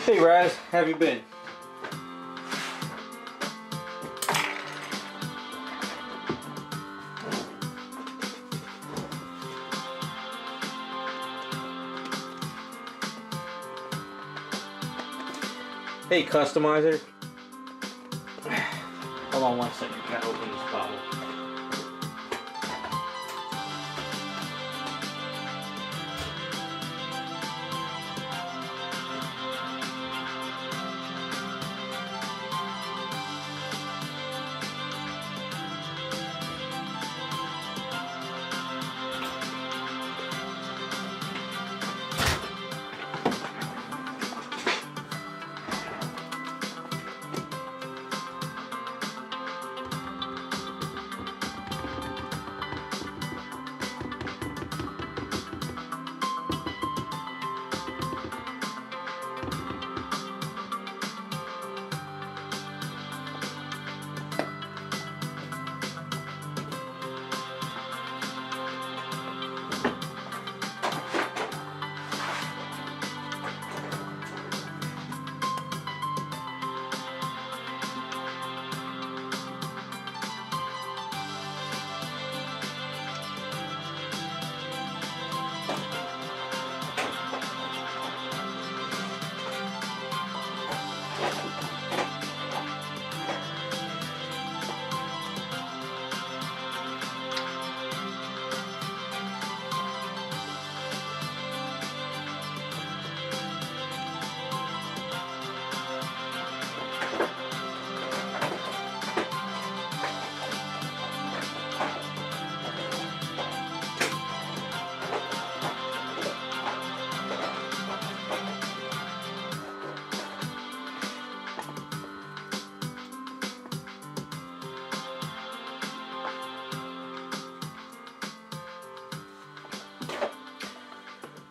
Hey Raz, how have you been? Hey customizer. Hold on 1 second, gotta open this bottle.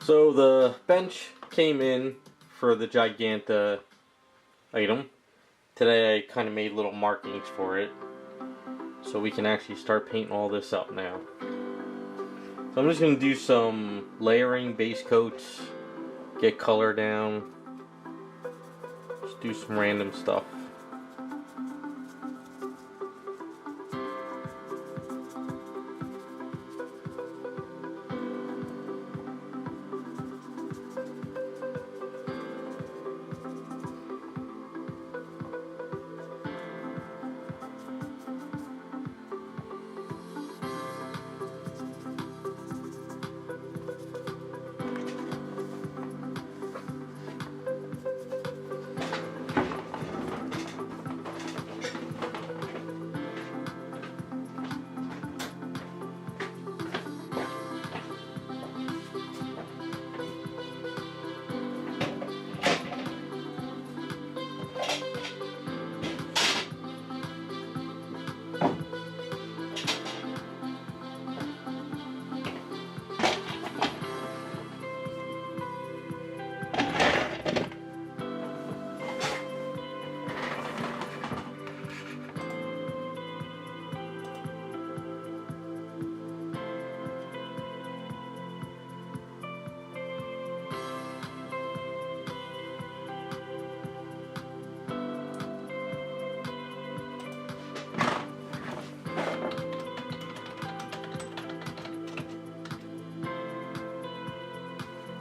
So the bench came in for the Giganta item. Today I kind of made little markings for it so we can actually start painting all this up now. So I'm just going to do some layering, base coats, get color down, just do some random stuff.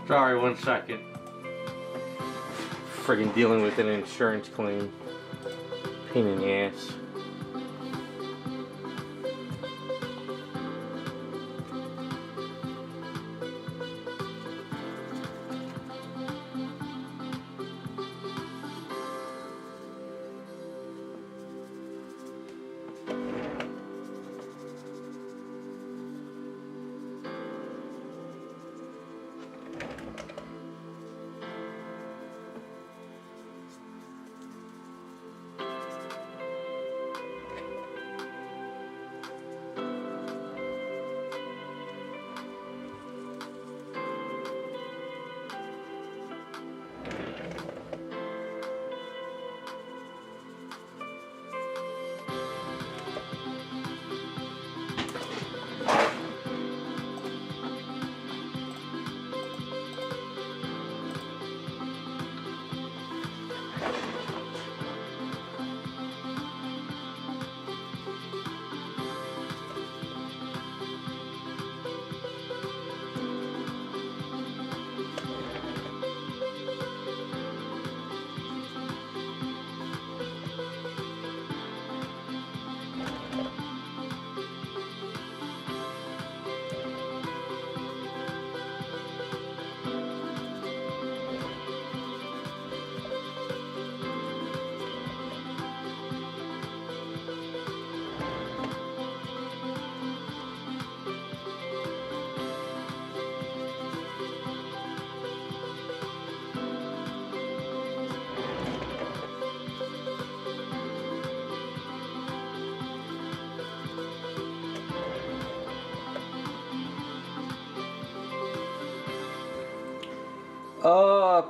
Sorry, 1 second. Friggin' dealing with an insurance claim. Pain in the ass.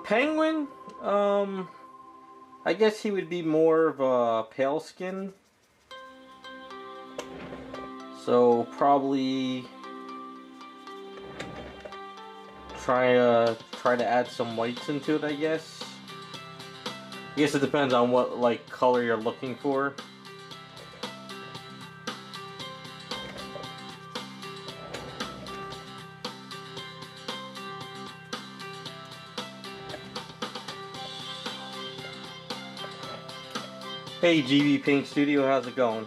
Penguin, I guess he would be more of a pale skin. So probably try to add some whites into it, I guess. I guess it depends on what like color you're looking for. Hey GB Paint Studio, how's it going?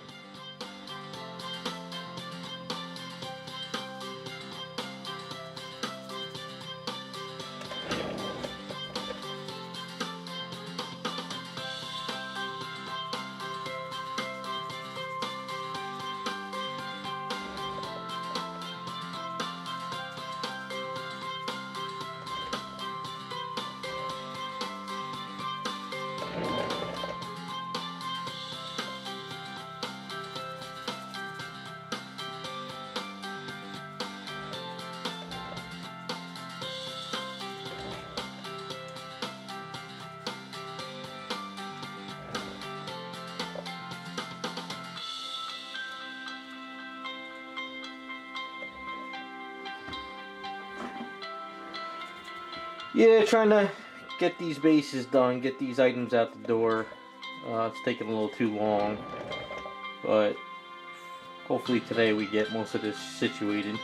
Yeah, trying to get these bases done, get these items out the door. It's taking a little too long, but hopefully today we get most of this situated.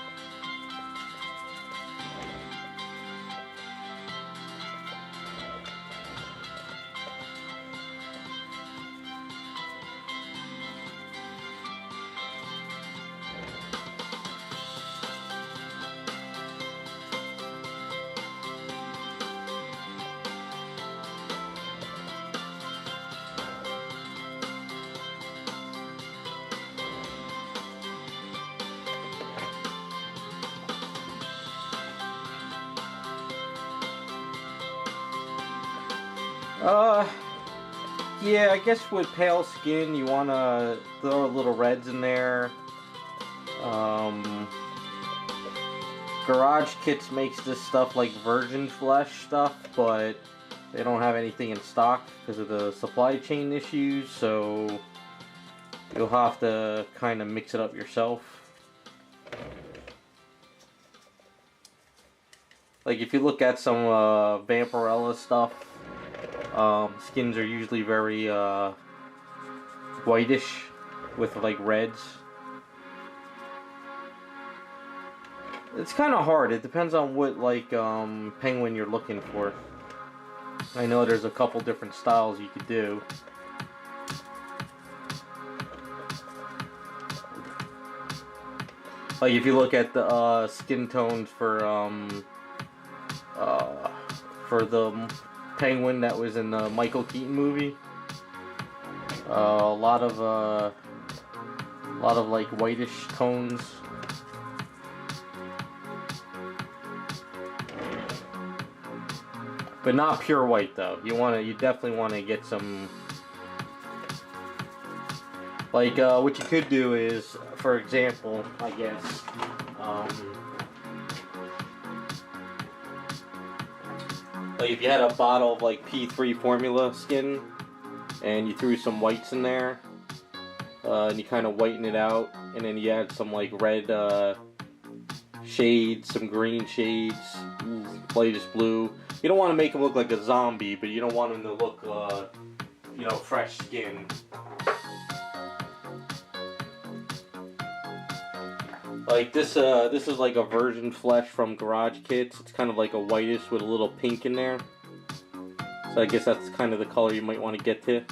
Yeah, I guess with pale skin, you want to throw little reds in there. Garage Kits makes this stuff like virgin flesh stuff, but they don't have anything in stock because of the supply chain issues, so you'll have to kind of mix it up yourself. Like if you look at some Vampirella stuff, skins are usually very whitish with like reds. It's kind of hard. It depends on what like penguin you're looking for. I know there's a couple different styles you could do. Like if you look at the skin tones for the penguin that was in the Michael Keaton movie, a lot of like whitish tones. But not pure white though. You definitely want to get some. Like what you could do is, for example, I guess. Like if you had a bottle of like P3 formula skin, and you threw some whites in there, and you kind of whiten it out, and then you add some like red shades, some green shades, lightest blue. You don't want to make him look like a zombie, but you don't want him to look, you know, fresh skin. Like this is like a virgin flesh from Garage Kits. It's kind of like a whitish with a little pink in there. So I guess that's kind of the color you might want to get to.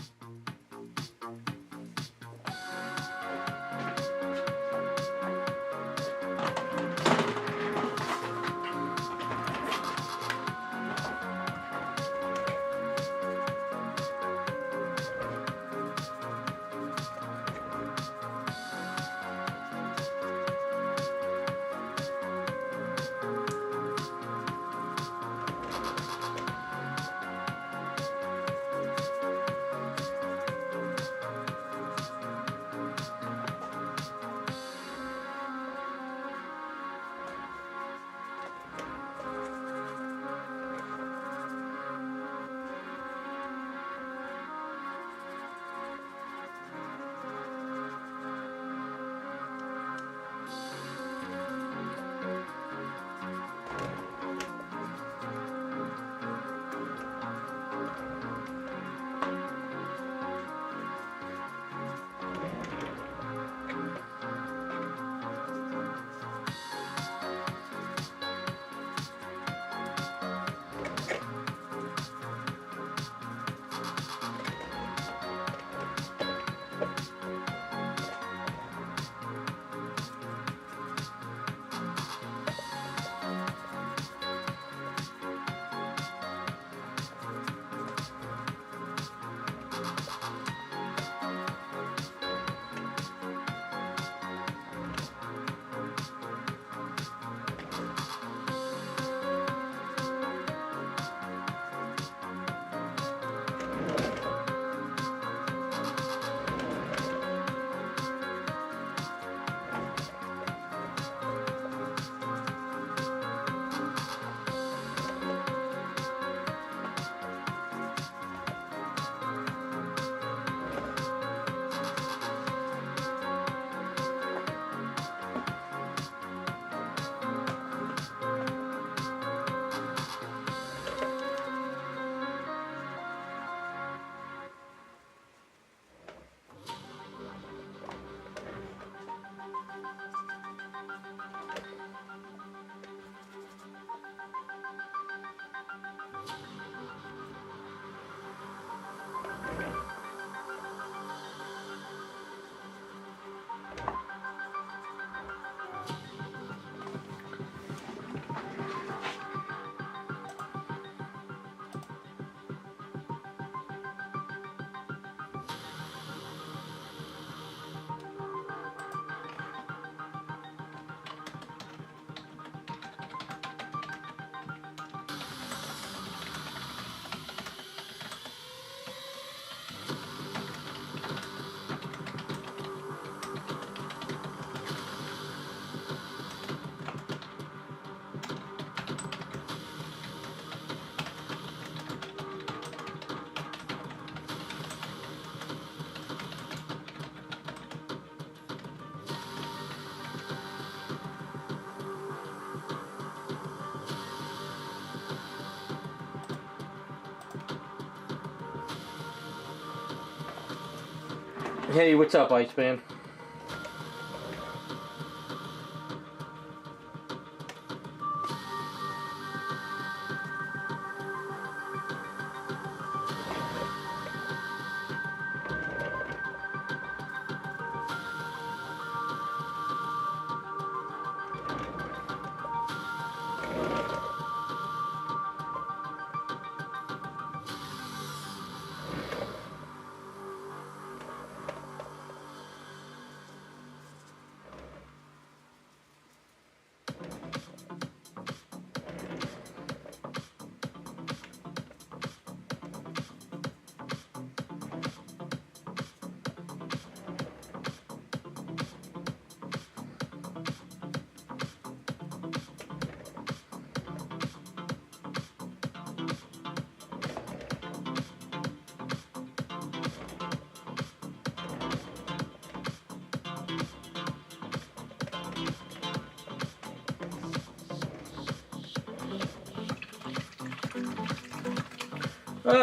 Hey, what's up, Iceman?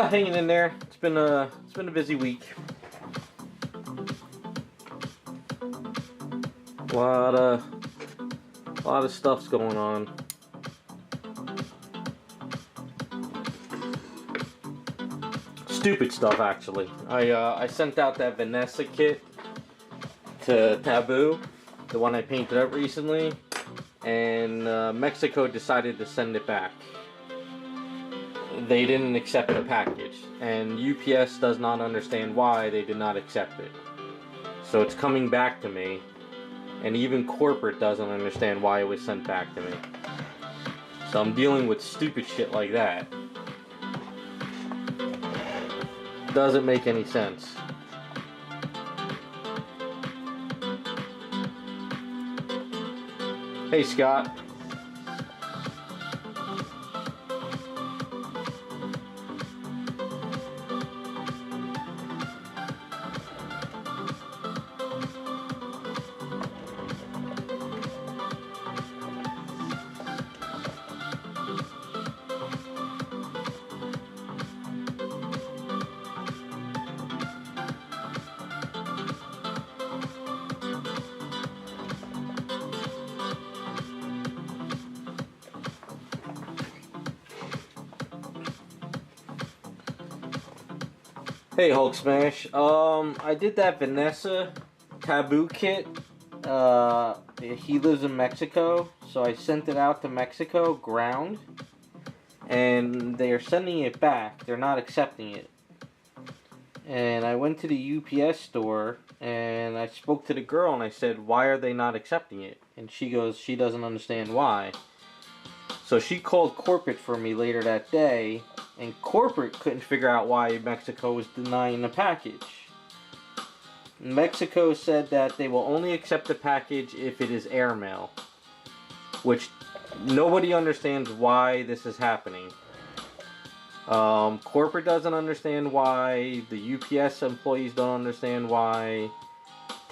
Hanging in there. It's been a busy week. A lot of stuff's going on. Stupid stuff, actually. I sent out that Vanessa kit to Taboo, the one I painted up recently, and Mexico decided to send it back. They didn't accept the package, and UPS does not understand why they did not accept it. So it's coming back to me, and even corporate doesn't understand why it was sent back to me. So I'm dealing with stupid shit like that. Doesn't make any sense. Hey, Scott. Hey, Hulk Smash. I did that Vanessa Taboo kit. He lives in Mexico, so I sent it out to Mexico, ground, and they are sending it back. They're not accepting it. And I went to the UPS store, and I spoke to the girl, and I said, why are they not accepting it? And she goes, she doesn't understand why. So she called corporate for me later that day, and corporate couldn't figure out why Mexico was denying the package. Mexico said that they will only accept the package if it is airmail, which nobody understands why this is happening. Corporate doesn't understand why, the UPS employees don't understand why,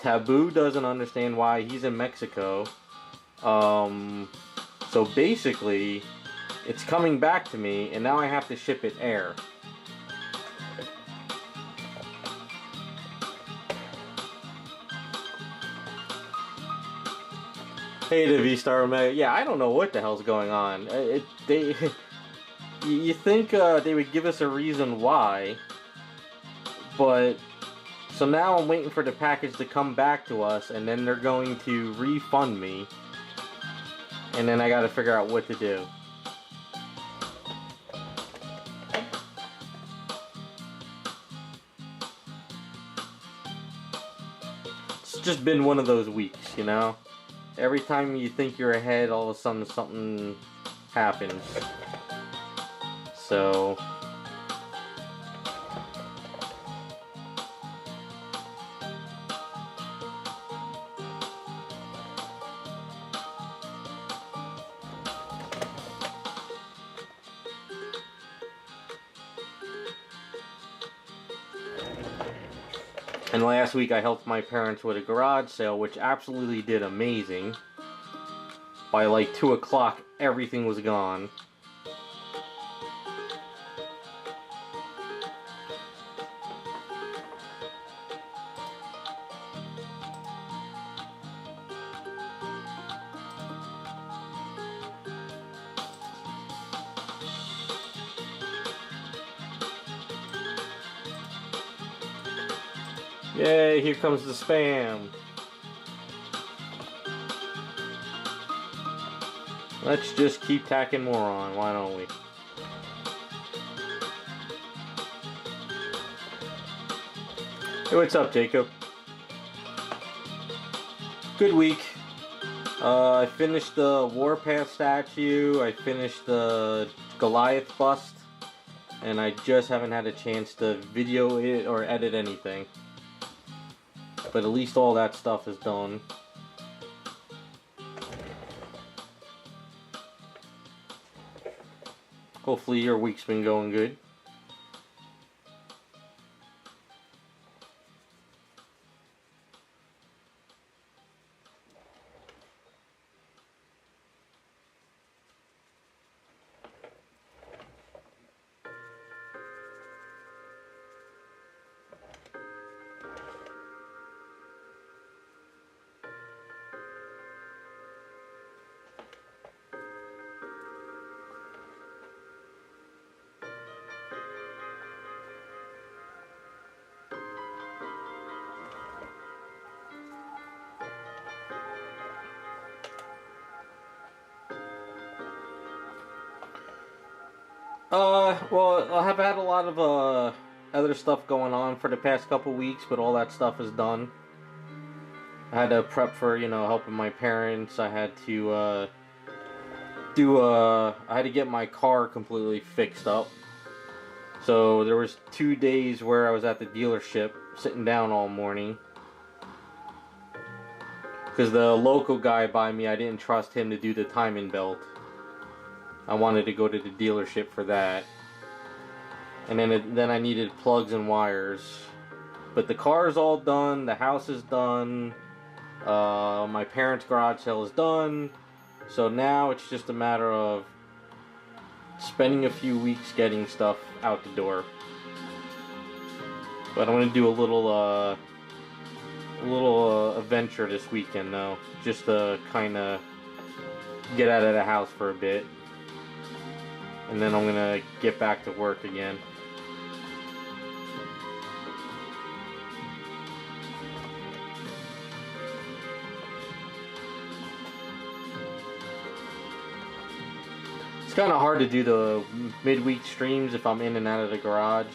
Taboo doesn't understand why, he's in Mexico. So basically, it's coming back to me, and now I have to ship it air. Hey, the V-Star Omega. Yeah, I don't know what the hell's going on. You think they would give us a reason why, but so now I'm waiting for the package to come back to us, and then they're going to refund me, and then I got to figure out what to do. It's just been one of those weeks, you know? Every time you think you're ahead, all of a sudden something happens. So and last week I helped my parents with a garage sale, which absolutely did amazing. By like 2 o'clock, everything was gone. Yay, here comes the spam. Let's just keep tacking more on, why don't we? Hey, what's up, Jacob? Good week. I finished the Warpath statue, I finished the Goliath bust, and I just haven't had a chance to video it or edit anything. But at least all that stuff is done. Hopefully your week's been going good. Well, I have had a lot of other stuff going on for the past couple weeks, but all that stuff is done. I had to prep for, you know, helping my parents. I had to I had to get my car completely fixed up. So there was 2 days where I was at the dealership sitting down all morning. Because the local guy by me, I didn't trust him to do the timing belt. I wanted to go to the dealership for that. And then I needed plugs and wires. But the car's all done, the house is done, my parents' garage sale is done. So now it's just a matter of spending a few weeks getting stuff out the door. But I'm going to do a little adventure this weekend though, just to kind of get out of the house for a bit. And then I'm going to get back to work again. It's kind of hard to do the midweek streams if I'm in and out of the garage.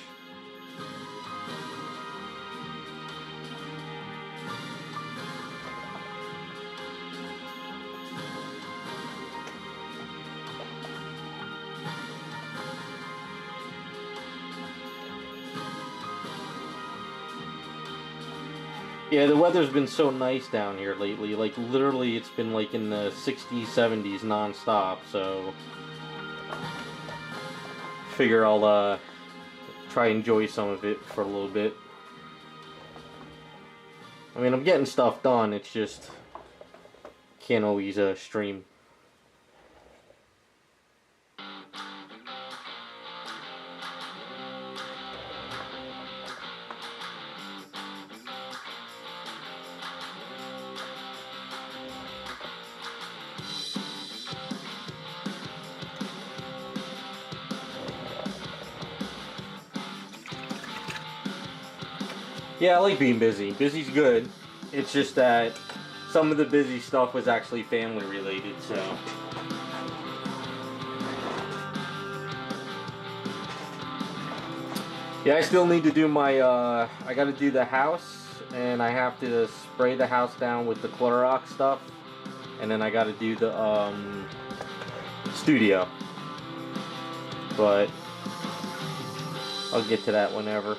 Yeah, the weather's been so nice down here lately. Like, literally, it's been like in the 60s, 70s non-stop, so figure I'll try and enjoy some of it for a little bit. I mean, I'm getting stuff done, it's just can't always stream. Yeah, I like being busy. Busy's good. It's just that some of the busy stuff was actually family related, so. Yeah, I still need to do my, I gotta do the house, and I have to spray the house down with the Clorox stuff, and then I gotta do the, studio. But I'll get to that whenever.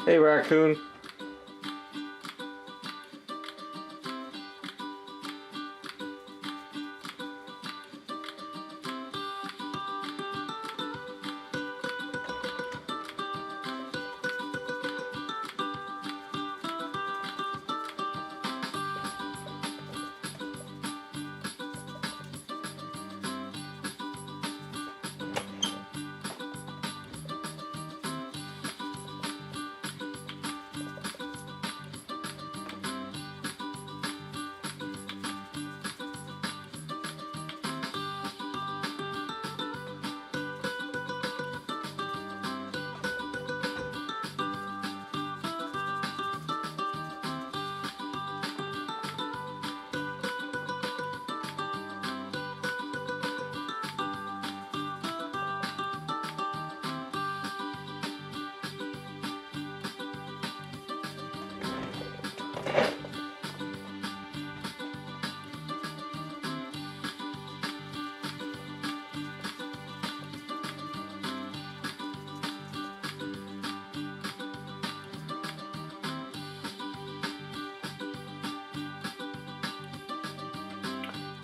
Hey, raccoon.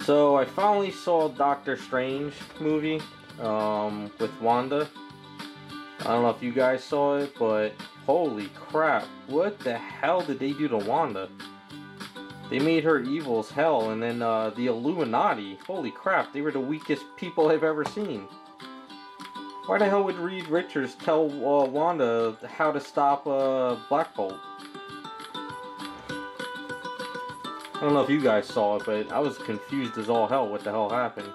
So I finally saw Doctor Strange movie with Wanda. I don't know if you guys saw it, but holy crap, what the hell did they do to Wanda? They made her evil as hell, and then the Illuminati, holy crap, they were the weakest people I've ever seen. Why the hell would Reed Richards tell Wanda how to stop Black Bolt? I don't know if you guys saw it, but I was confused as all hell what the hell happened.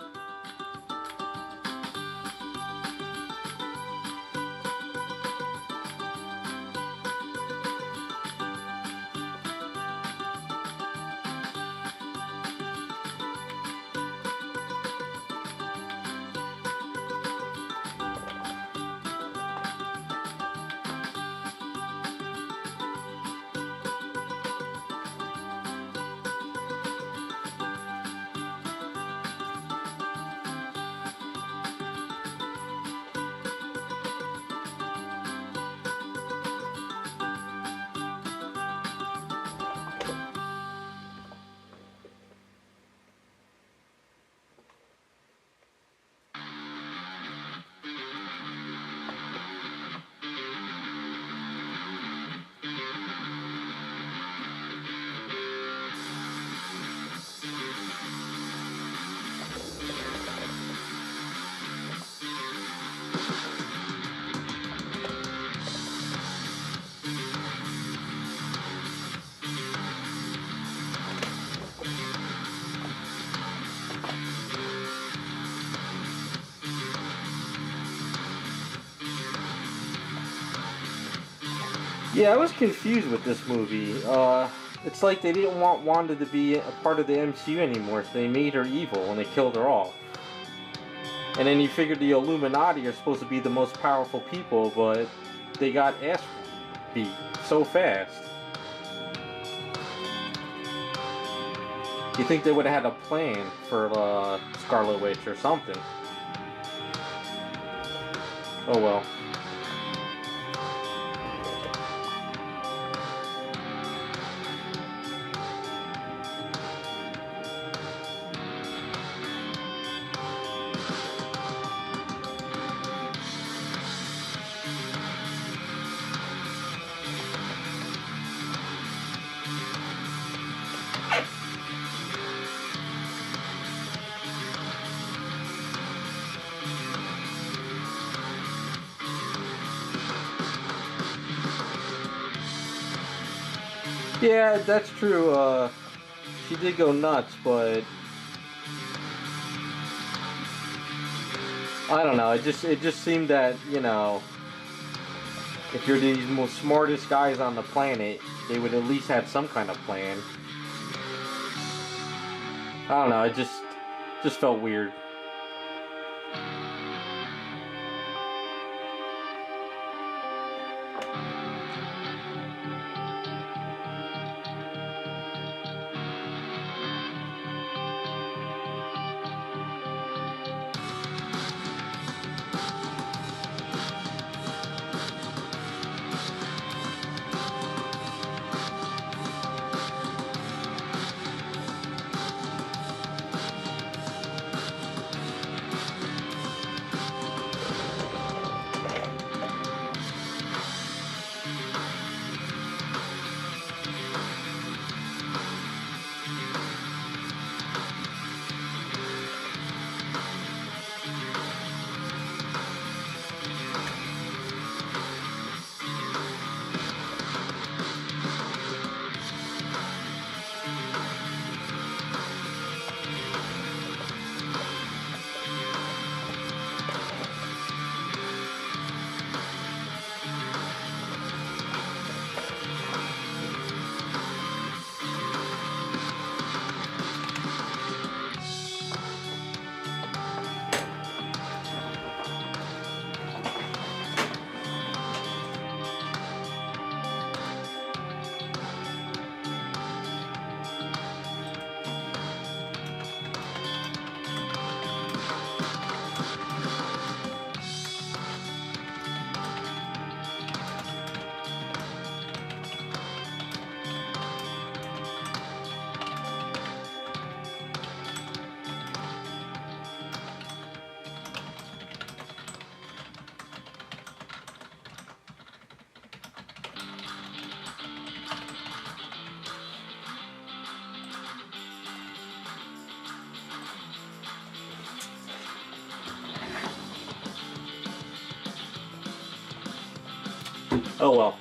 Yeah, I was confused with this movie. It's like they didn't want Wanda to be a part of the MCU anymore, so they made her evil and they killed her off. And then you figured the Illuminati are supposed to be the most powerful people, but they got ass beat so fast. You think they would have had a plan for Scarlet Witch or something. Oh well. Yeah, that's true. She did go nuts, but I don't know. It just seemed that, you know, if you're the most smartest guys on the planet, they would at least have some kind of plan. I don't know. It just felt weird. Oh well.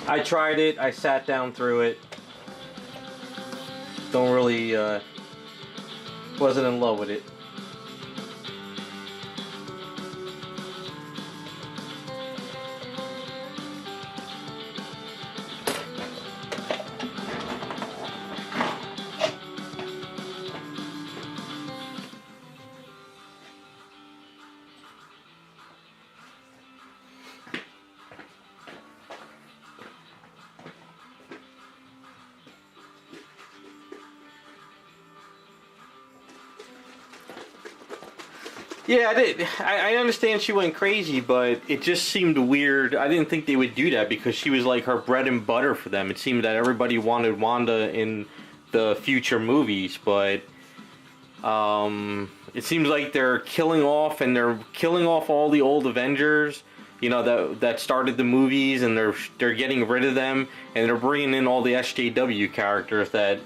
I tried it, I sat down through it. Don't really, wasn't in love with it. Yeah, I did. I understand she went crazy, but it just seemed weird. I didn't think they would do that because she was like her bread and butter for them. It seemed that everybody wanted Wanda in the future movies, but it seems like they're killing off all the old Avengers, you know, that started the movies, and they're getting rid of them, and they're bringing in all the SJW characters that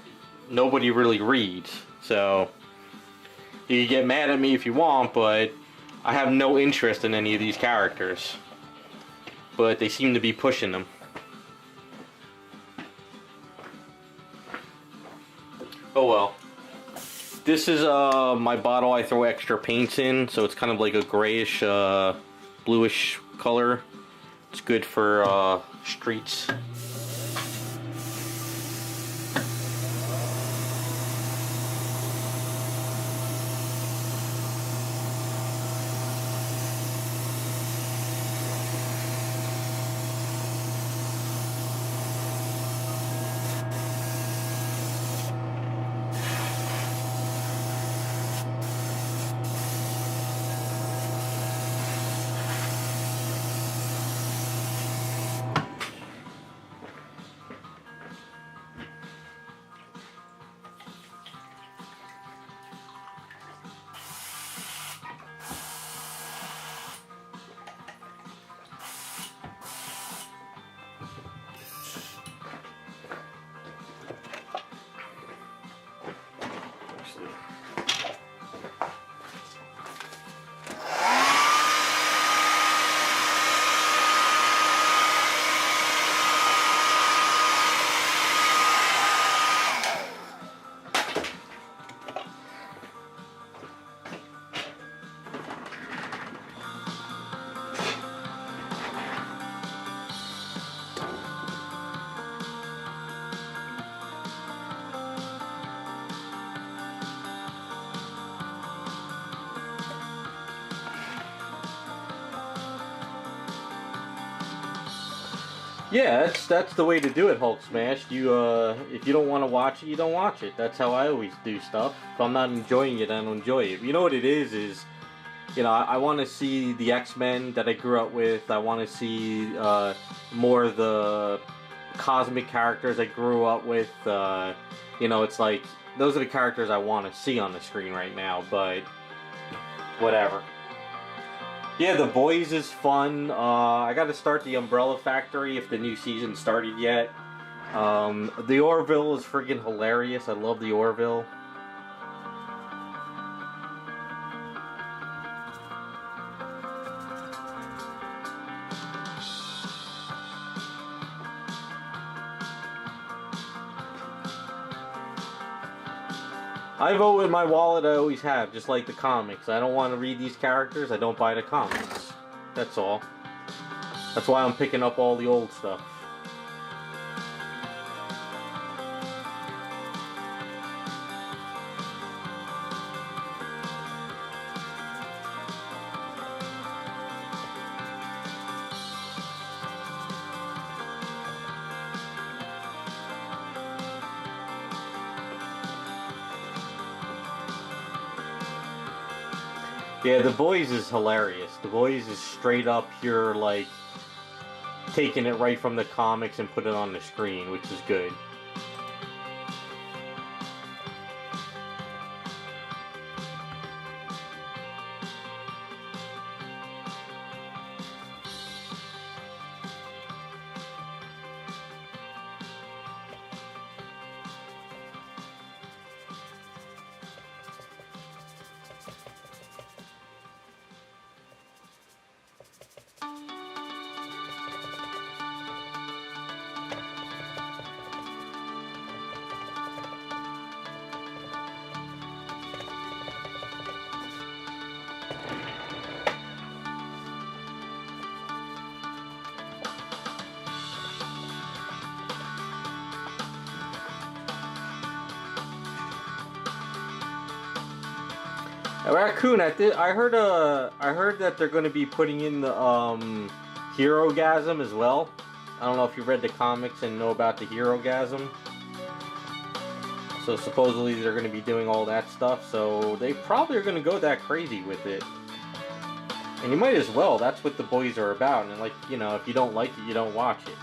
nobody really reads. So you can get mad at me if you want, but I have no interest in any of these characters. But they seem to be pushing them. Oh well. This is my bottle I throw extra paints in, so it's kind of like a grayish, bluish color. It's good for streets. Yeah, that's the way to do it, Hulk Smash. You if you don't want to watch it, you don't watch it. That's how I always do stuff. If I'm not enjoying it, I don't enjoy it. You know what it is, you know, I want to see the X-Men that I grew up with. I want to see more of the cosmic characters I grew up with. You know, it's like, those are the characters I want to see on the screen right now, but whatever. Yeah, The Boys is fun. I got to start the Umbrella Factory if the new season started yet. The Orville is friggin' hilarious. I love the Orville. I vote with my wallet, I always have, just like the comics. I don't want to read these characters, I don't buy the comics. That's all. That's why I'm picking up all the old stuff. Yeah, The Boys is hilarious. The Boys is straight up pure, like, taking it right from the comics and put it on the screen, which is good. A raccoon. I heard that they're going to be putting in the Hero-gasm as well. I don't know if you read the comics and know about the Hero-gasm. So supposedly they're going to be doing all that stuff. So they probably are going to go that crazy with it. And you might as well. That's what the boys are about. And like, you know, if you don't like it, you don't watch it.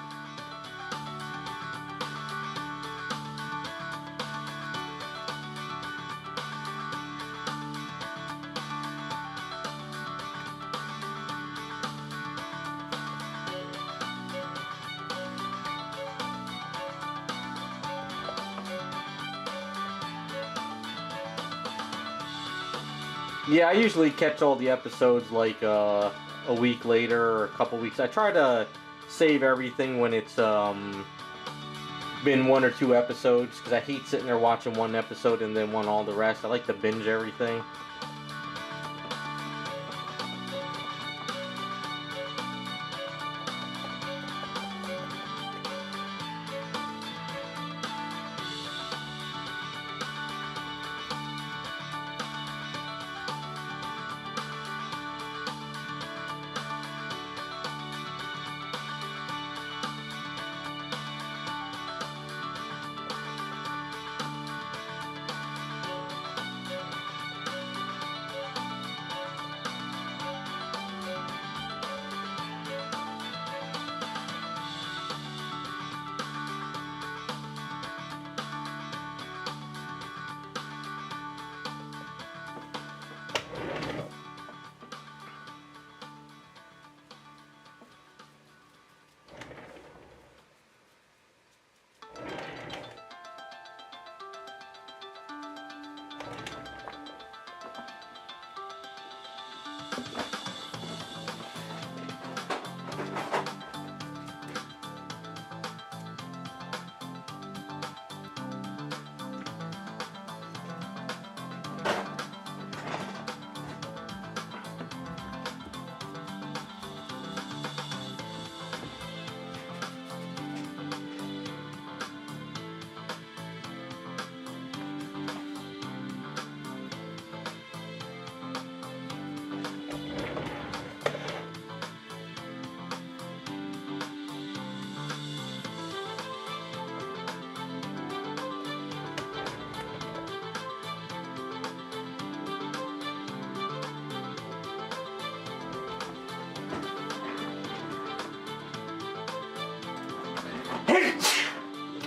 Yeah, I usually catch all the episodes like a week later or a couple weeks. I try to save everything when it's been 1 or 2 episodes, because I hate sitting there watching one episode and then all the rest. I like to binge everything.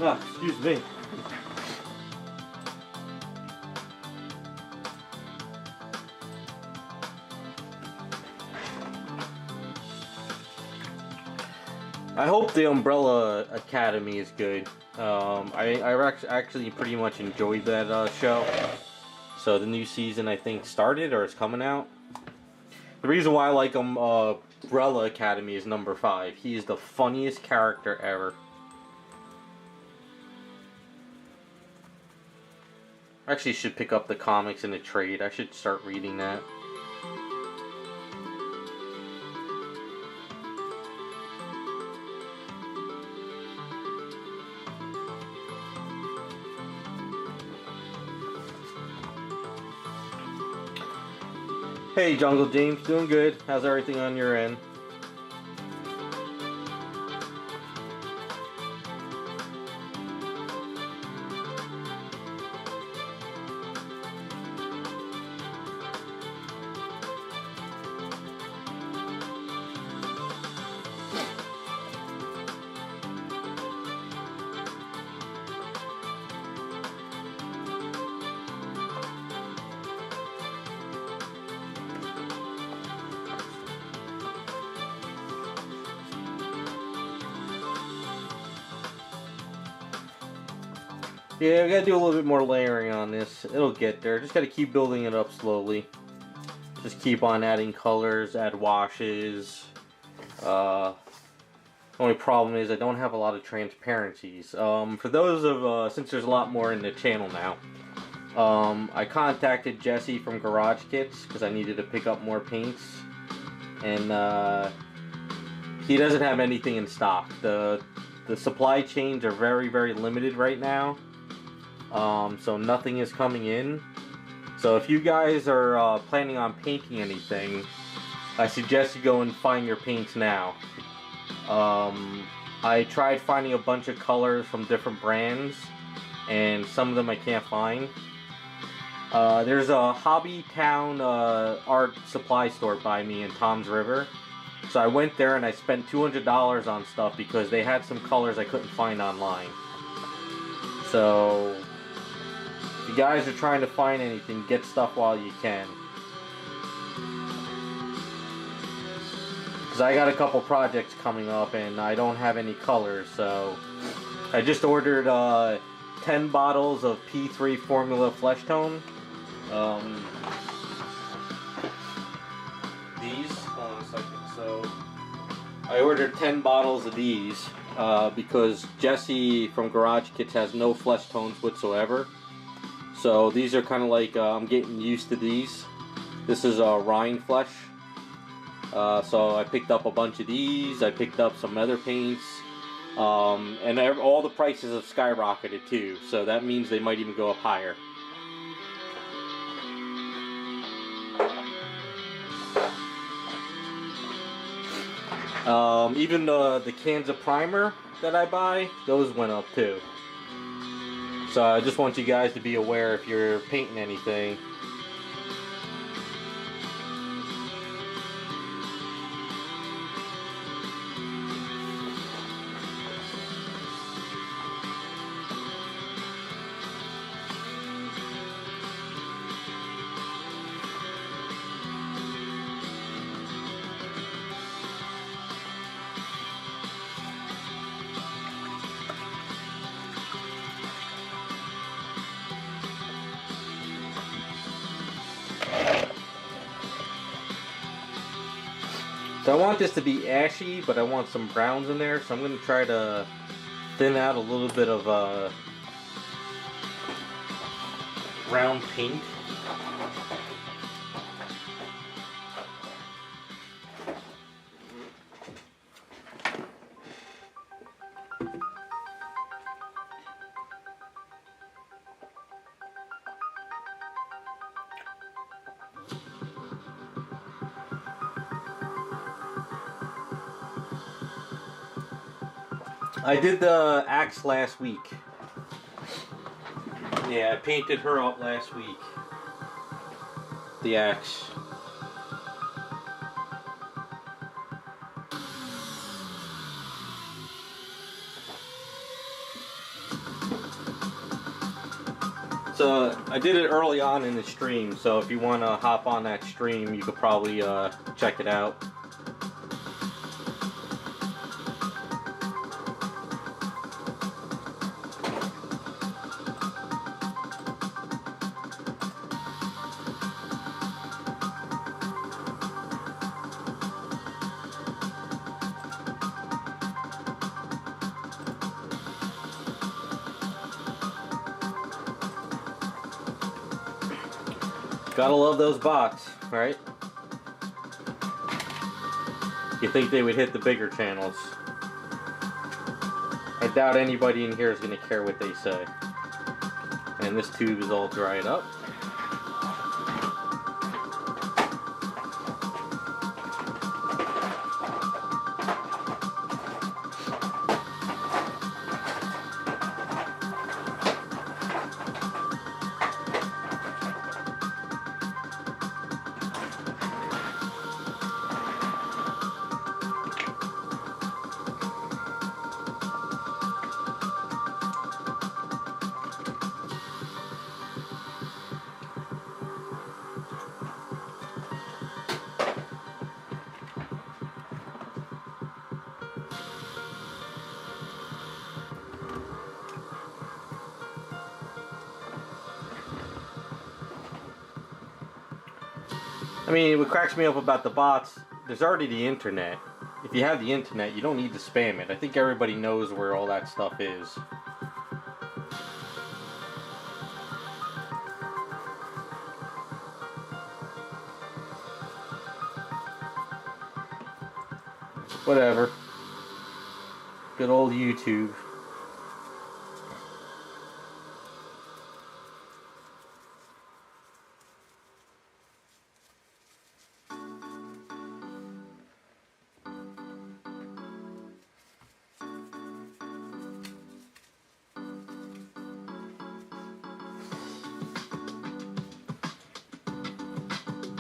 Ah, excuse me. I hope the Umbrella Academy is good. I actually pretty much enjoyed that show. So the new season, I think, started or is coming out. The reason why I like Umbrella Academy is number 5. He is the funniest character ever. I actually should pick up the comics in the trade. I should start reading that. Hey, Jungle James, doing good. How's everything on your end? Yeah, we gotta do a little bit more layering on this. It'll get there. Just gotta keep building it up slowly. Just keep on adding colors, add washes. The only problem is I don't have a lot of transparencies. For those of, since there's a lot more in the channel now, I contacted Jesse from Garage Kits because I needed to pick up more paints. And he doesn't have anything in stock. The supply chains are very, very limited right now. So nothing is coming in. So if you guys are planning on painting anything, I suggest you go and find your paints now. I tried finding a bunch of colors from different brands, and some of them I can't find. There's a Hobby Town art supply store by me in Tom's River. So I went there and I spent $200 on stuff because they had some colors I couldn't find online. So if you guys are trying to find anything, get stuff while you can. Because I got a couple projects coming up and I don't have any colors, so I just ordered 10 bottles of P3 Formula Flesh Tone. These, hold on a second. So I ordered 10 bottles of these because Jesse from Garage Kits has no flesh tones whatsoever. So these are kind of like, I'm getting used to these. This is Rhine Flesh. So I picked up a bunch of these. I picked up some other paints. And all the prices have skyrocketed too. So that means they might even go up higher. Even the cans of primer that I buy, those went up too. So I just want you guys to be aware if you're painting anything. So I want this to be ashy, but I want some browns in there, so I'm going to try to thin out a little bit of brown paint. I did the axe last week. Yeah, I painted her up last week. The axe. So I did it early on in the stream, so if you want to hop on that stream, you could probably check it out. Gotta love those bots, right? You think they would hit the bigger channels. I doubt anybody in here is gonna care what they say. And this tube is all dried up. I mean, what cracks me up about the bots, there's already the internet. If you have the internet, you don't need to spam it. I think everybody knows where all that stuff is. Whatever. Good old YouTube.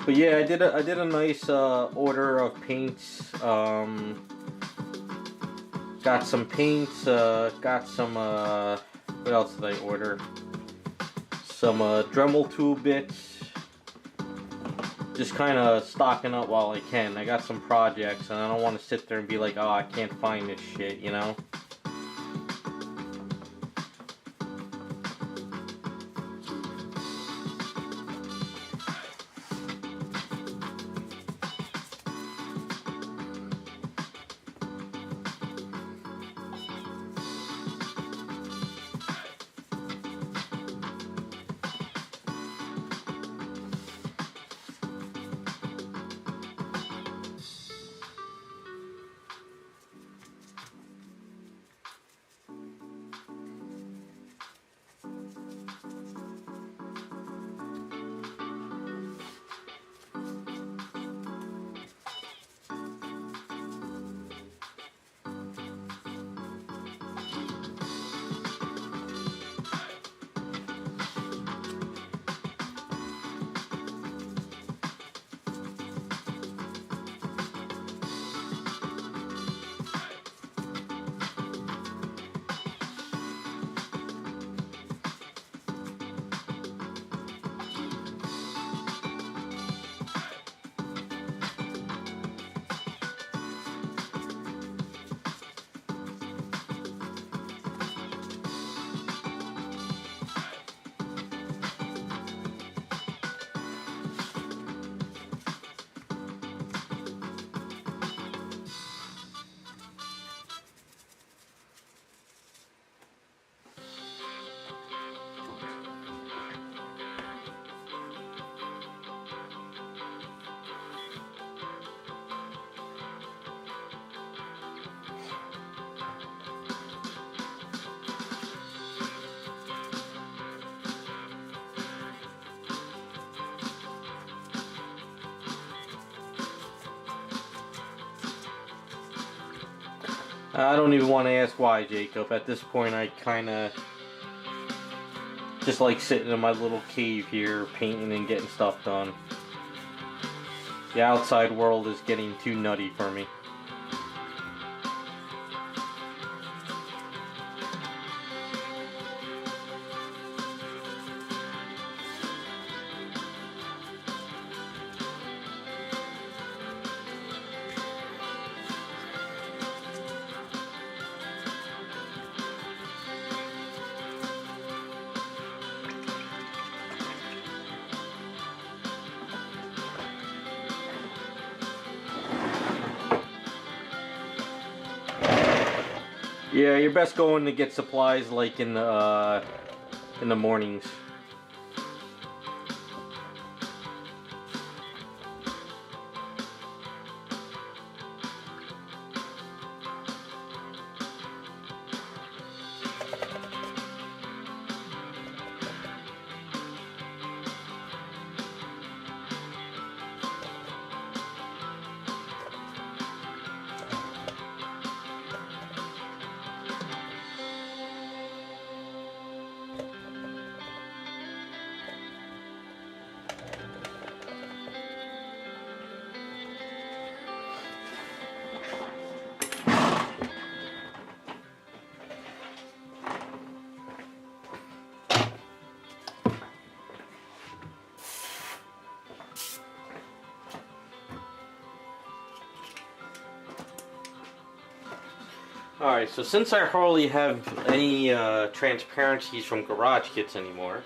But yeah, I did a nice order of paints. Got some paints. Got some what else did I order? Some Dremel tool bits. Just kind of stocking up while I can. I got some projects, and I don't want to sit there and be like, oh, I can't find this shit, you know? I don't even want to ask why, Jacob. At this point, I kind of just like sitting in my little cave here, painting and getting stuff done. The outside world is getting too nutty for me. Yeah, you're best going to get supplies like in the mornings. Alright, so since I hardly have any transparencies from Garage Kits anymore,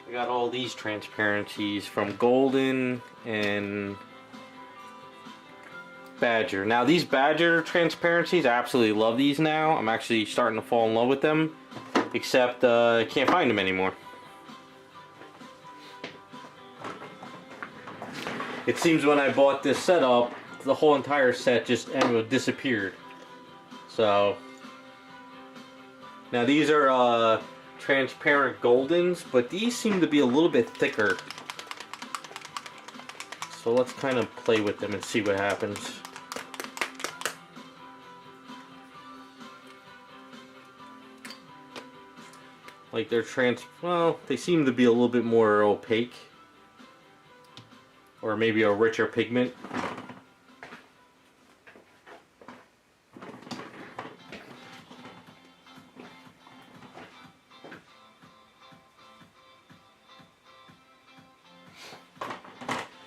I got all these transparencies from Golden and Badger. Now these Badger transparencies, I absolutely love these now. I'm actually starting to fall in love with them, except I can't find them anymore. It seems when I bought this setup, the whole entire set just disappeared. So now these are transparent Goldens, but these seem to be a little bit thicker. So let's kind of play with them and see what happens. Like they're well, they seem to be a little bit more opaque. or maybe a richer pigment.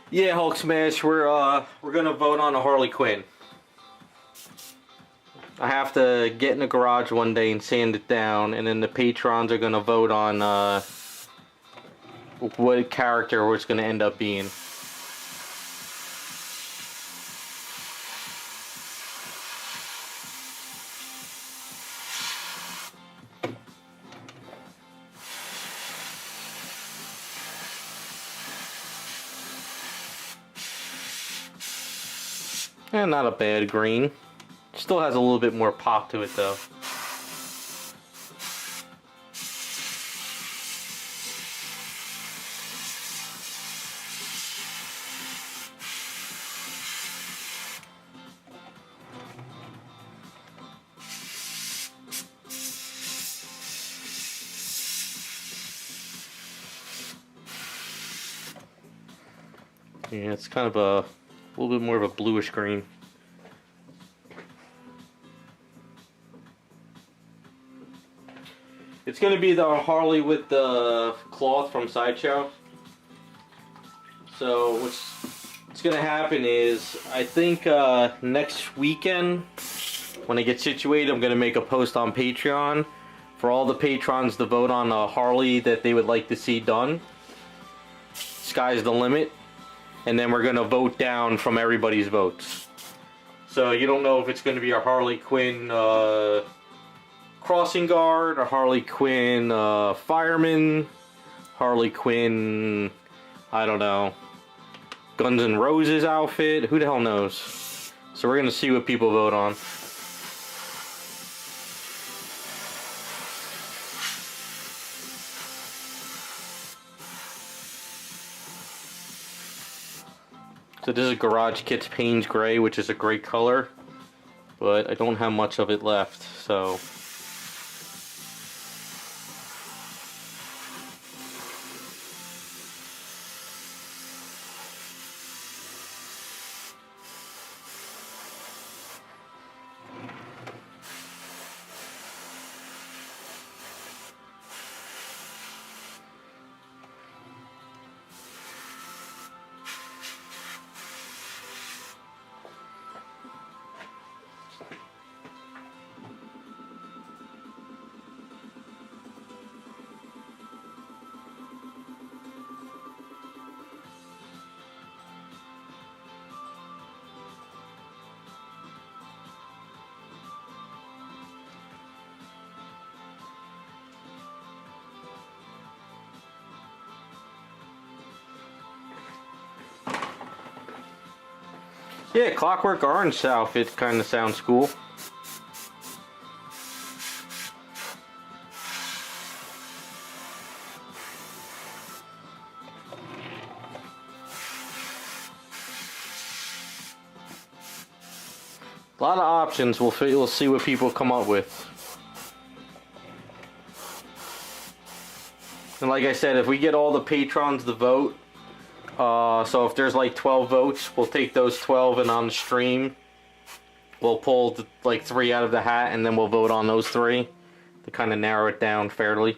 Yeah, Hulk Smash, we're gonna vote on a Harley Quinn. I have to get in the garage one day and sand it down, and then the patrons are gonna vote on what character it's gonna end up being. And not a bad green. Still has a little bit more pop to it though. Yeah, it's kind of a little bit more of a bluish green. It's going to be the Harley with the cloth from Sideshow. So what's going to happen is, I think next weekend, when I get situated, I'm going to make a post on Patreon for all the patrons to vote on a Harley that they would like to see done. Sky's the limit. And then we're going to vote down from everybody's votes. So you don't know if it's going to be a Harley Quinn crossing guard, a Harley Quinn fireman, Harley Quinn, I don't know, Guns N' Roses outfit, who the hell knows. So we're going to see what people vote on. So this is Garage Kit's Payne's Gray, which is a great color, but I don't have much of it left, so. Yeah, Clockwork Orange outfit kind of sounds cool. A lot of options. We'll see what people come up with. And like I said, if we get all the patrons to vote, so if there's like 12 votes, we'll take those 12 and on the stream, we'll pull like 3 out of the hat and then we'll vote on those 3 to kind of narrow it down fairly.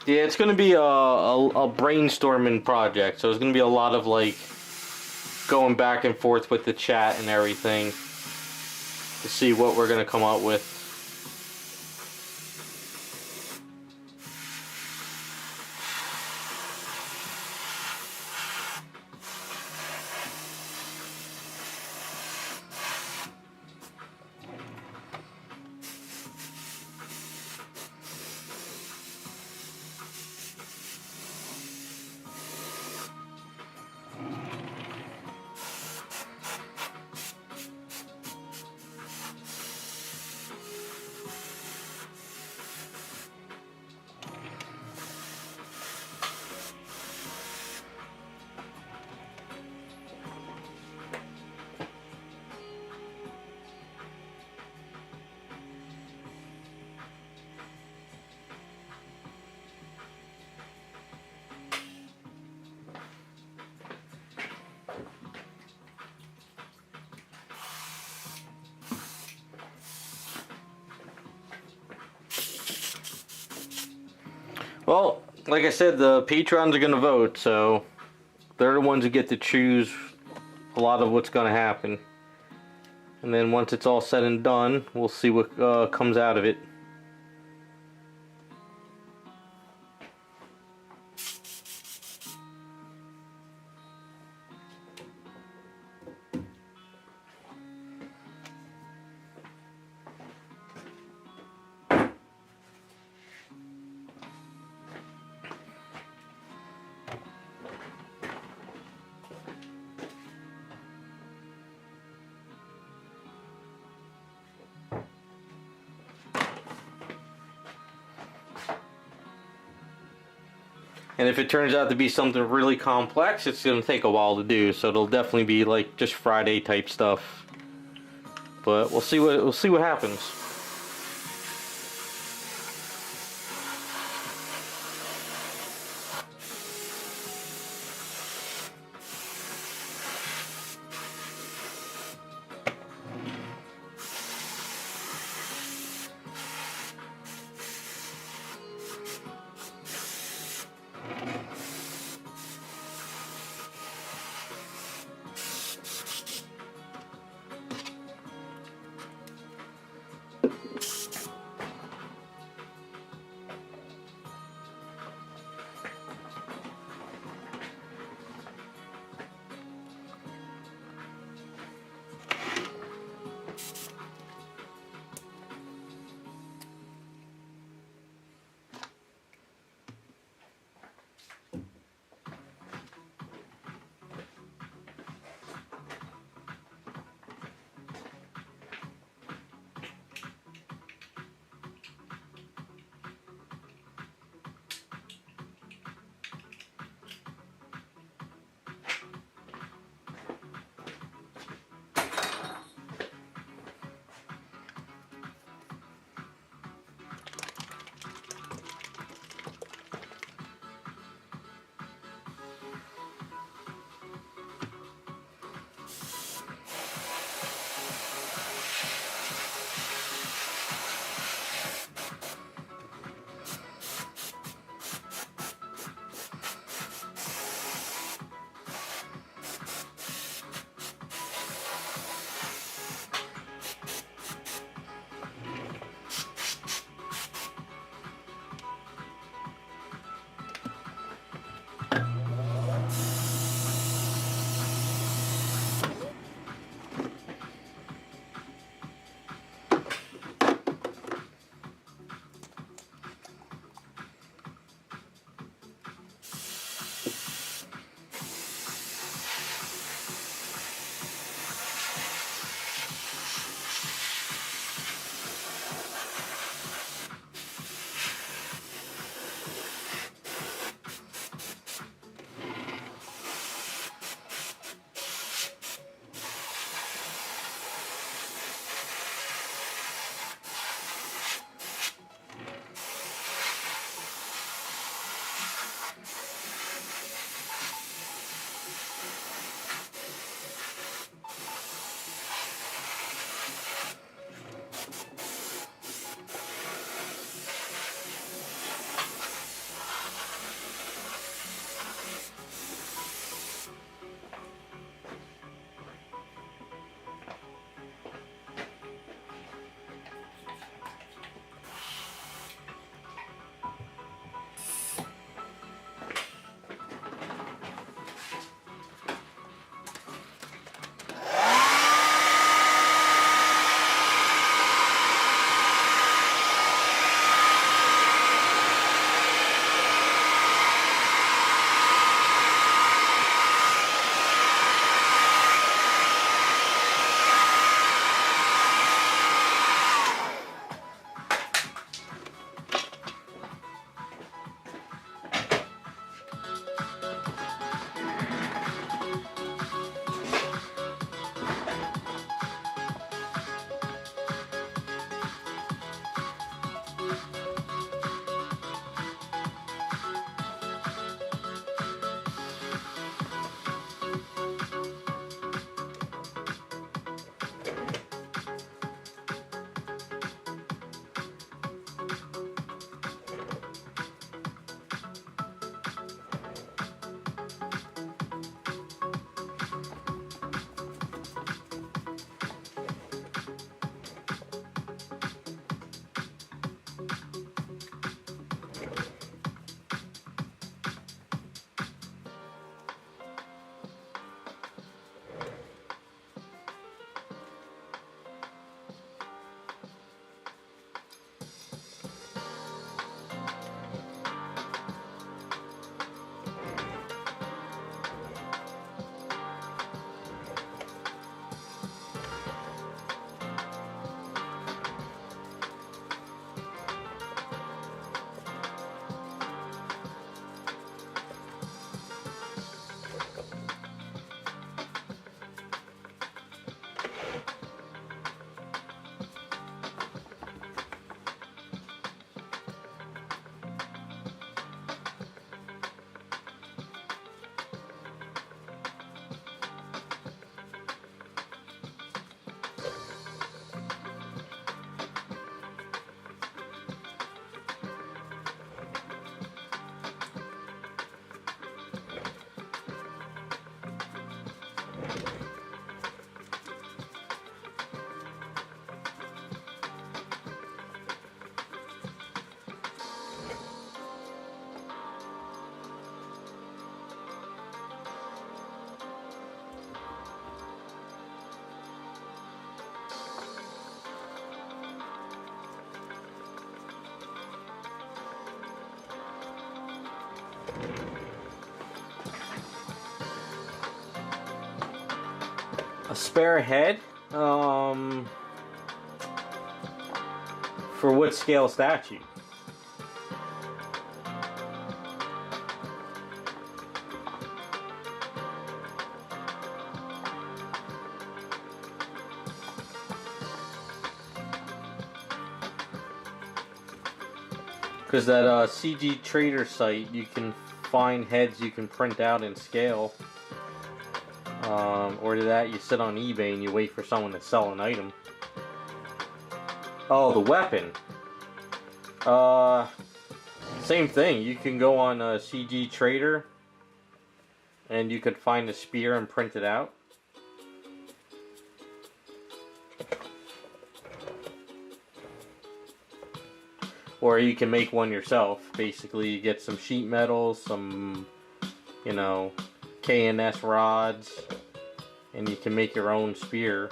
Yeah, it's going to be a brainstorming project, so it's going to be a lot of like going back and forth with the chat and everything to see what we're going to come up with. Well, like I said, the patrons are going to vote, so they're the ones who get to choose a lot of what's going to happen. And then once it's all said and done, we'll see what comes out of it. And if it turns out to be something really complex, it's going to take a while to do. So it'll definitely be like just Friday type stuff. But we'll see what happens. A spare head? For what scale statue? Because that CG Trader site, you can find heads you can print out and scale. Or to that, you sit on eBay and you wait for someone to sell an item. Oh, the weapon. Same thing. You can go on CG Trader and you could find a spear and print it out. Or you can make one yourself. Basically, you get some sheet metal, some, you know, K&S rods, and you can make your own spear.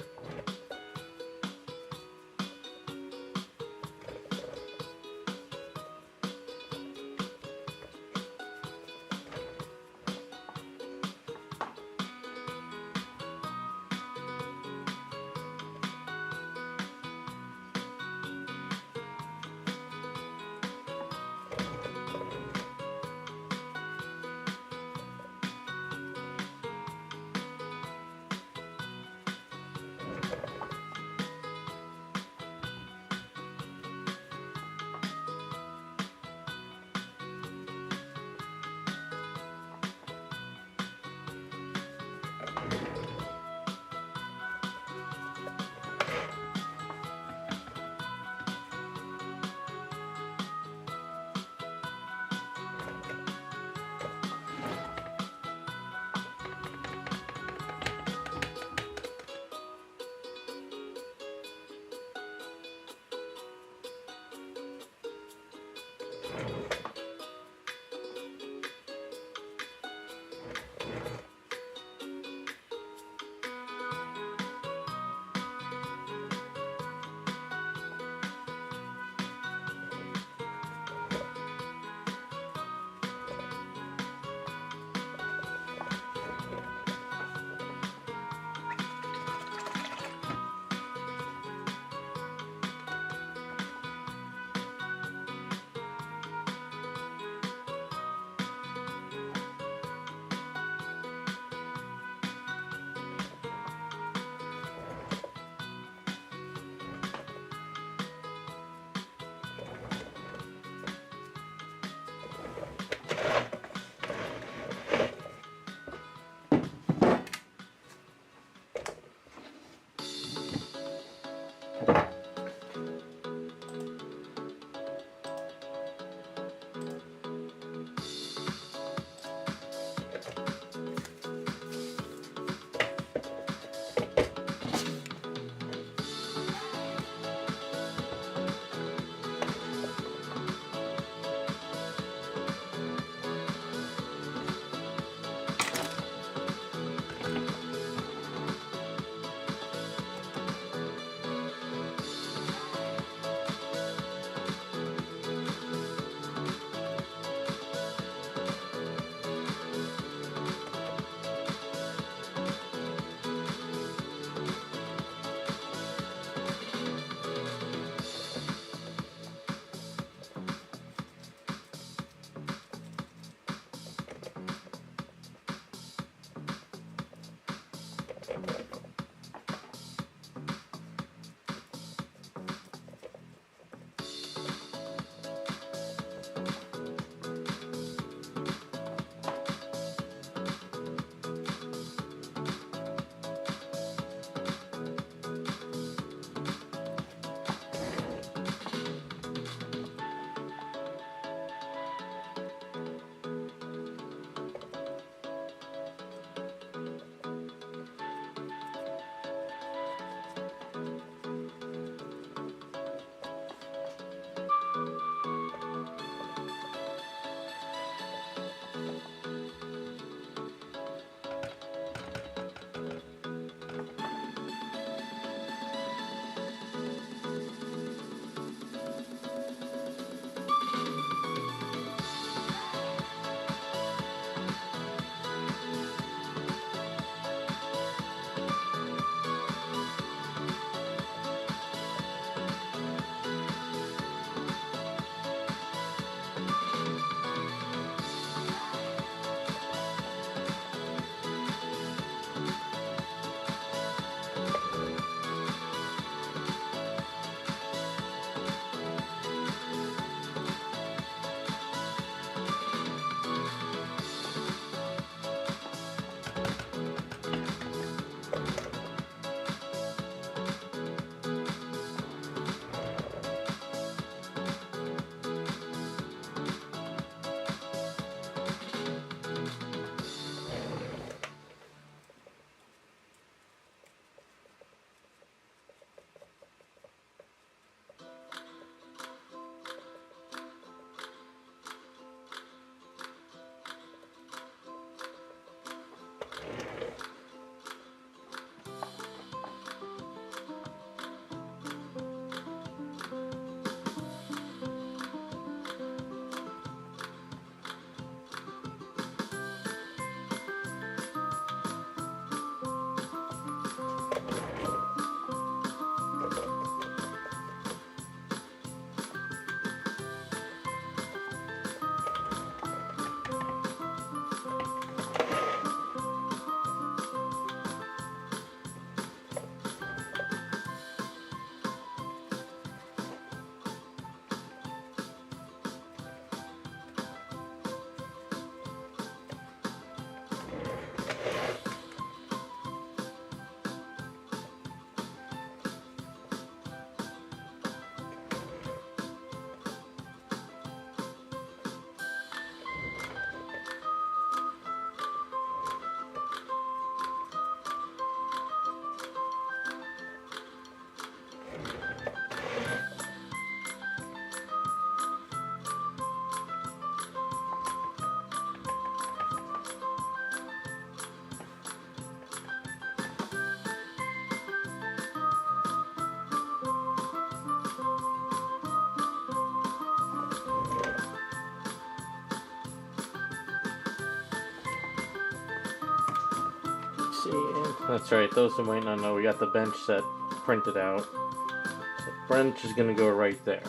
see. That's right, those who might not know, we got the bench set printed out. So the bench is gonna go right there.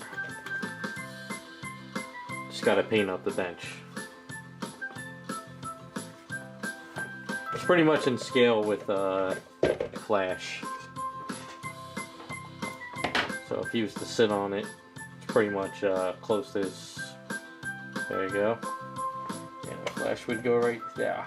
Just gotta paint up the bench. It's pretty much in scale with Flash. So if he was to sit on it, it's pretty much close to his. There you go. Yeah, the Flash would go right there.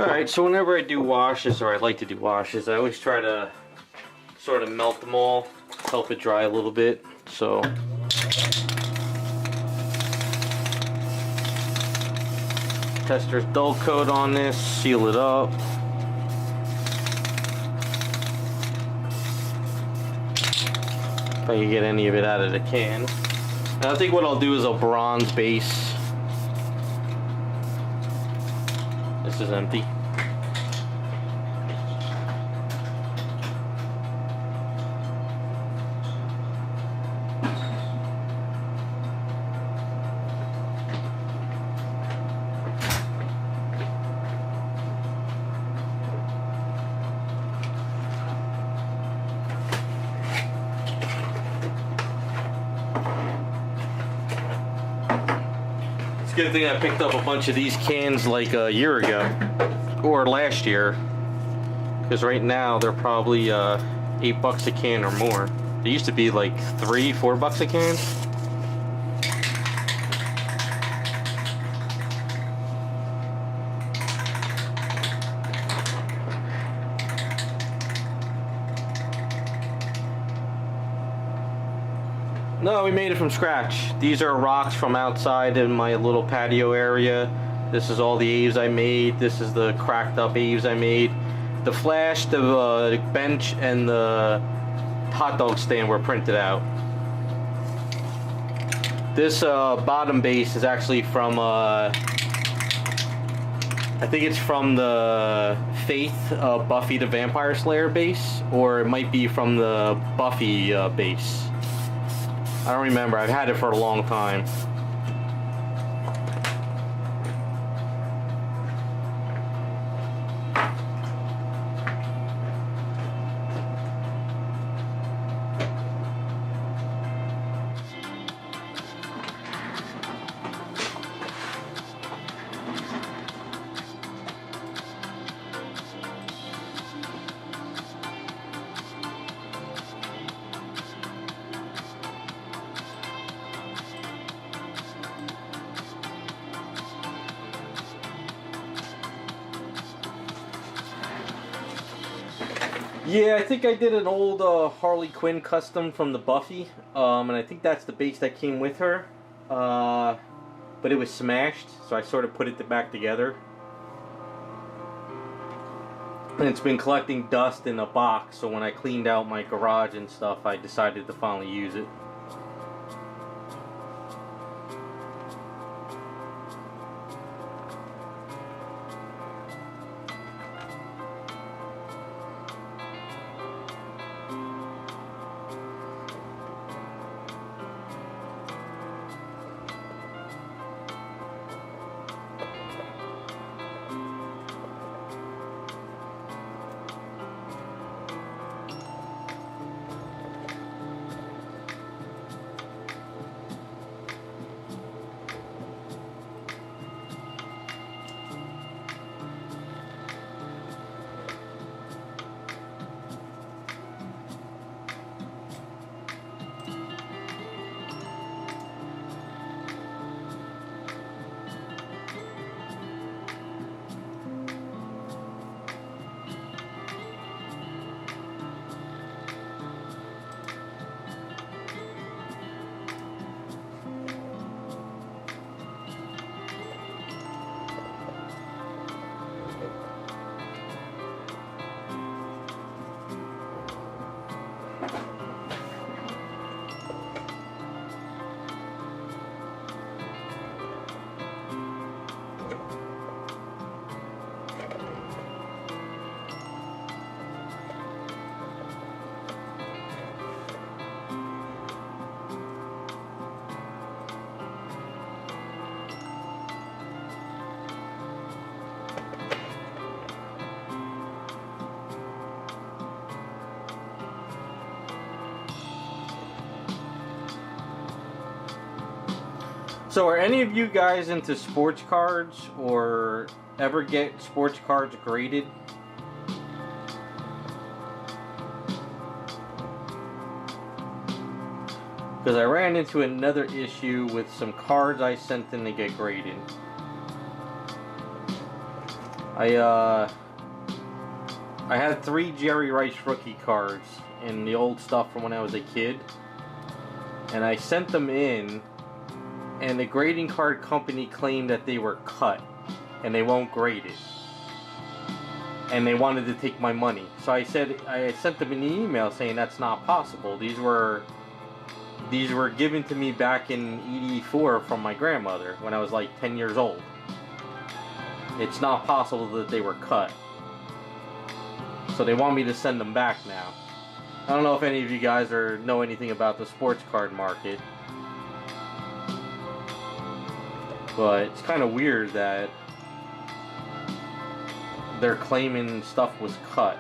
Alright, so whenever I do washes, or I like to do washes, I always try to sort of melt them all, help it dry a little bit. So tester's dull coat on this, seal it up. If I can get any of it out of the can. And I think what I'll do is a bronze base. This is empty. It's a good thing I picked up a bunch of these cans like a year ago. Or last year, because right now they're probably $8 a can or more. They used to be like $3-4 a can. No, we made it from scratch. These are rocks from outside in my little patio area. This is all the eaves I made. This is the cracked up eaves I made. The Flash, the bench, and the hot dog stand were printed out. This bottom base is actually from, I think it's from the Faith Buffy the Vampire Slayer base, or it might be from the Buffy base. I don't remember. I've had it for a long time. Yeah, I think I did an old Harley Quinn custom from the Buffy, and I think that's the base that came with her, but it was smashed, so I sort of put it back together. And it's been collecting dust in a box, so when I cleaned out my garage and stuff, I decided to finally use it. So are any of you guys into sports cards or ever get sports cards graded? Because I ran into another issue with some cards I sent in to get graded. I had 3 Jerry Rice rookie cards in the old stuff from when I was a kid, and I sent them in, and the grading card company claimed that they were cut and they won't grade it, and they wanted to take my money. So I sent them an email saying that's not possible. These were given to me back in '84 from my grandmother when I was like 10 years old. It's not possible that they were cut. So they want me to send them back now. I don't know if any of you guys know anything about the sports card market, but it's kind of weird that they're claiming stuff was cut.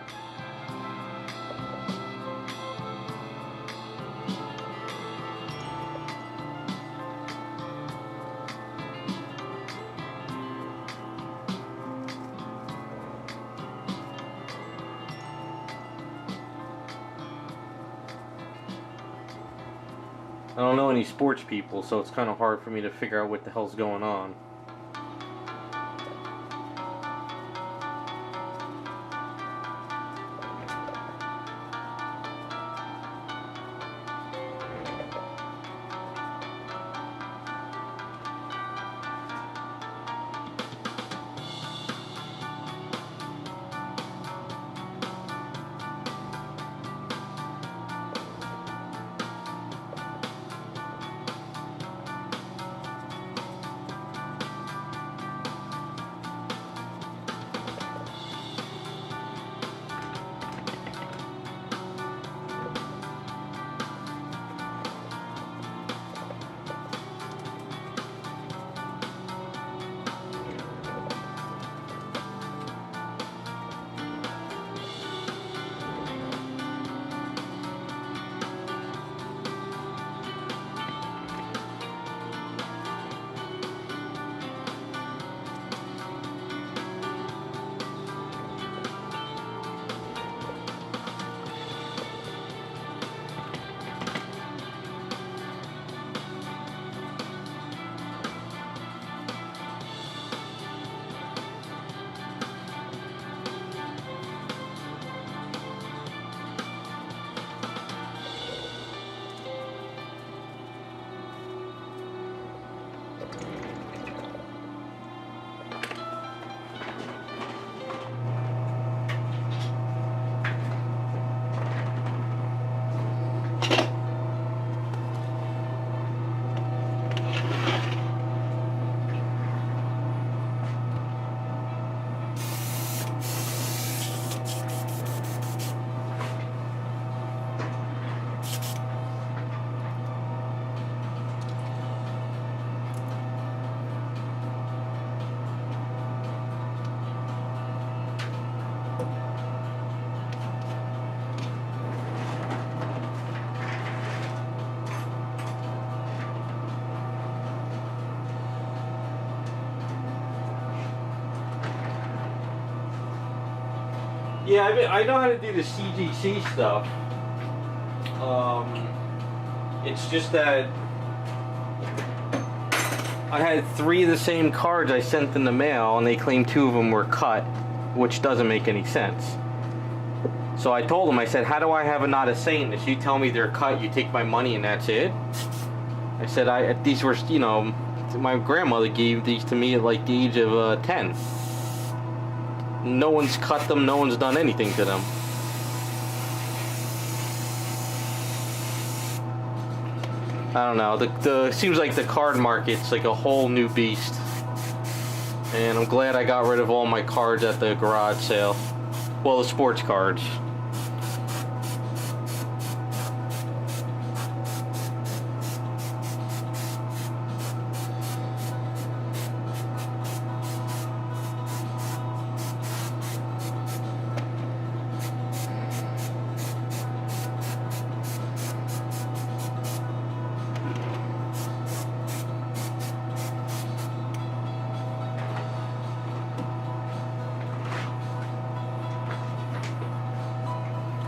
I don't know any sports people, so it's kind of hard for me to figure out what the hell's going on. Yeah, I know how to do the CGC stuff. It's just that I had 3 of the same cards I sent in the mail, and they claimed 2 of them were cut, which doesn't make any sense. So I told them, I said, how do I have not a say in this? You tell me they're cut, you take my money, and that's it? I said, these were, you know, my grandmother gave these to me at like the age of 10. No one's cut them, no one's done anything to them. I don't know, seems like the card market's like a whole new beast. And I'm glad I got rid of all my cards at the garage sale. Well, the sports cards.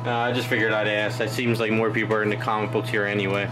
I just figured I'd ask. It seems like more people are into comic books here anyway.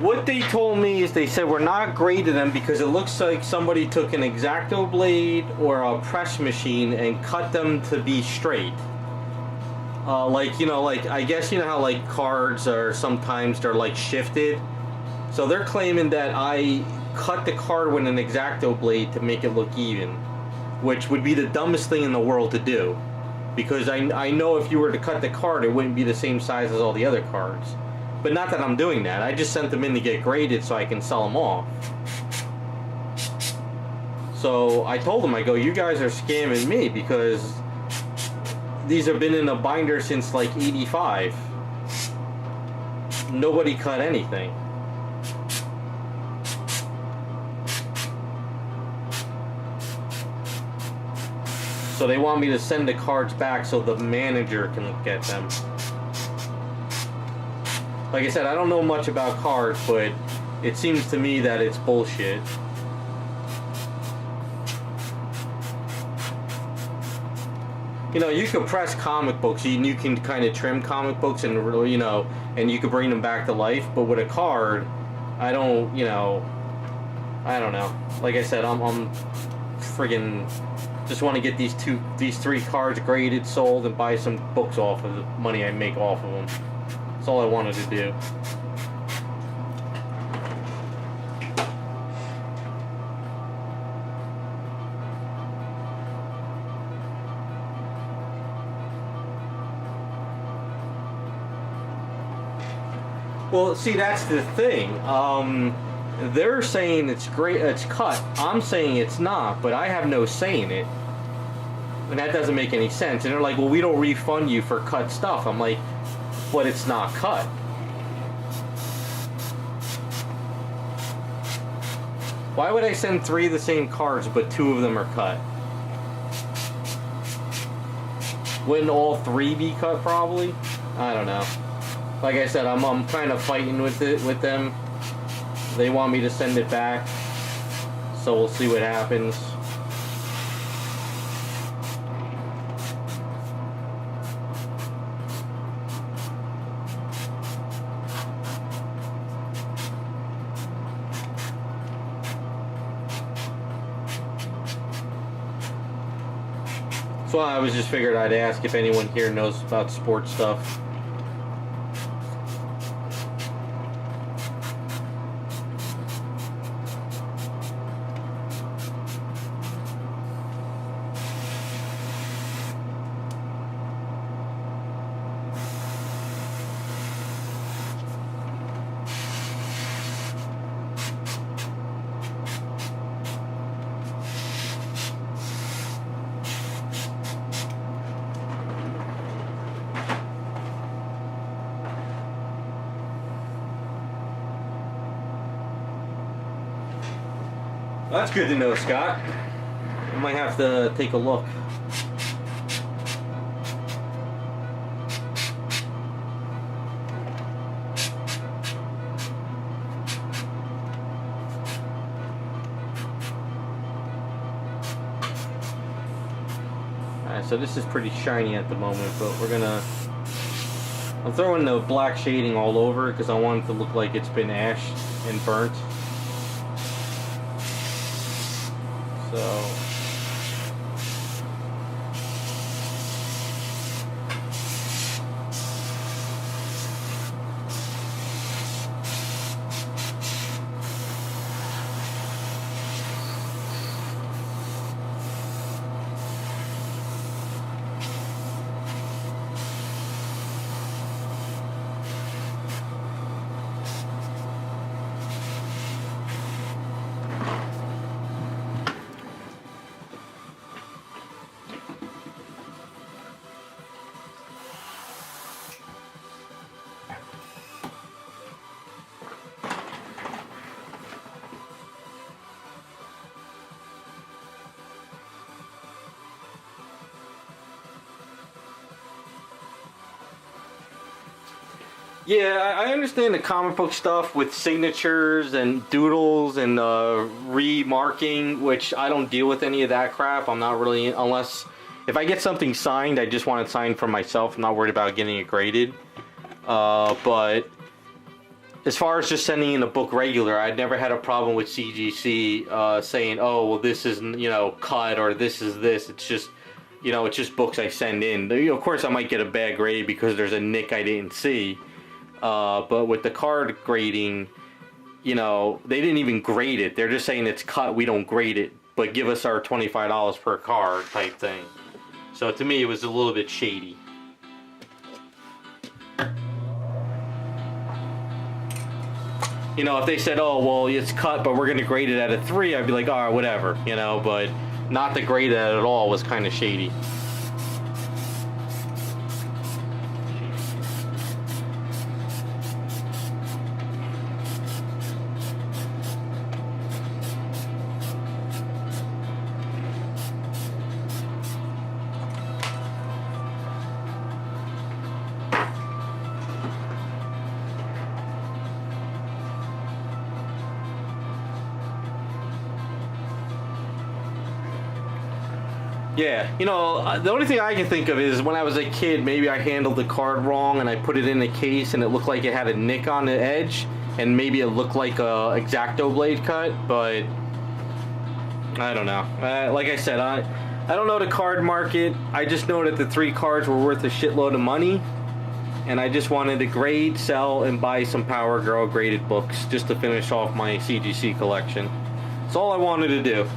What they told me is they said we're not grading them because it looks like somebody took an X-Acto blade or a press machine and cut them to be straight. Like, you know, like, I guess you know how like cards are sometimes they're like shifted. So they're claiming that I cut the card with an X-Acto blade to make it look even, which would be the dumbest thing in the world to do. Because I know if you were to cut the card, it wouldn't be the same size as all the other cards. But not that I'm doing that. I just sent them in to get graded so I can sell them off. So I told them, I go, you guys are scamming me because these have been in a binder since like '85. Nobody cut anything. So they want me to send the cards back so the manager can look at them. Like I said, I don't know much about cards, but it seems to me that it's bullshit. You know, you could press comic books, and you can kind of trim comic books and, you know, and you could bring them back to life, but with a card, I don't, you know, I don't know. Like I said, I'm friggin' just want to get these three cards graded, sold, and buy some books off of the money I make off of them. That's all I wanted to do. Well, see, that's the thing. They're saying it's great, it's cut. I'm saying it's not, but I have no say in it. And that doesn't make any sense. And they're like, well, we don't refund you for cut stuff. I'm like, but it's not cut. Why would I send 3 of the same cards, but 2 of them are cut? Wouldn't all 3 be cut, probably? I don't know. Like I said, I'm kind of fighting with them. They want me to send it back, so we'll see what happens. So I was just figured I'd ask if anyone here knows about sports stuff. Well, that's good to know, Scott. might have to take a look. Alright, so this is pretty shiny at the moment, but I'm throwing the black shading all over because I want it to look like it's been ashed and burnt. So yeah, I understand the comic book stuff with signatures and doodles and remarking, which I don't deal with any of that crap. I'm not really, unless if I get something signed, I just want it signed for myself. I'm not worried about getting it graded. But as far as just sending in a book regular, I'd never had a problem with CGC saying, oh, well, this isn't, you know, cut, or this is this. It's just, you know, it's just books I send in. Of course, I might get a bad grade because there's a nick I didn't see. But with the card grading, you know, they didn't even grade it. They're just saying it's cut, we don't grade it, but give us our $25 per card type thing. So to me, it was a little bit shady. You know, if they said, oh, well, it's cut, but we're going to grade it at a 3, I'd be like, oh, whatever, you know, but not to grade it at all was kind of shady. Yeah, you know, the only thing I can think of is when I was a kid, maybe I handled the card wrong and I put it in a case and it looked like it had a nick on the edge, and maybe it looked like a X-Acto blade cut, but I don't know. Like I said, I don't know the card market. I just know that the 3 cards were worth a shitload of money, and I just wanted to grade, sell, and buy some Power Girl graded books just to finish off my CGC collection. That's all I wanted to do.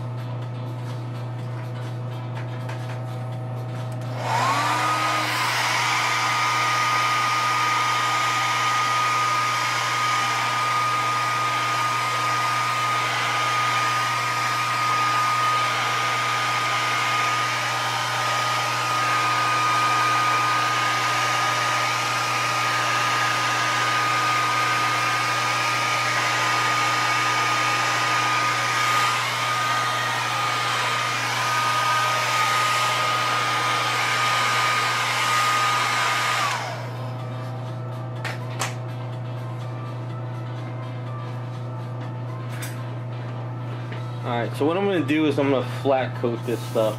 Alright, so what I'm going to do is I'm going to flat coat this stuff.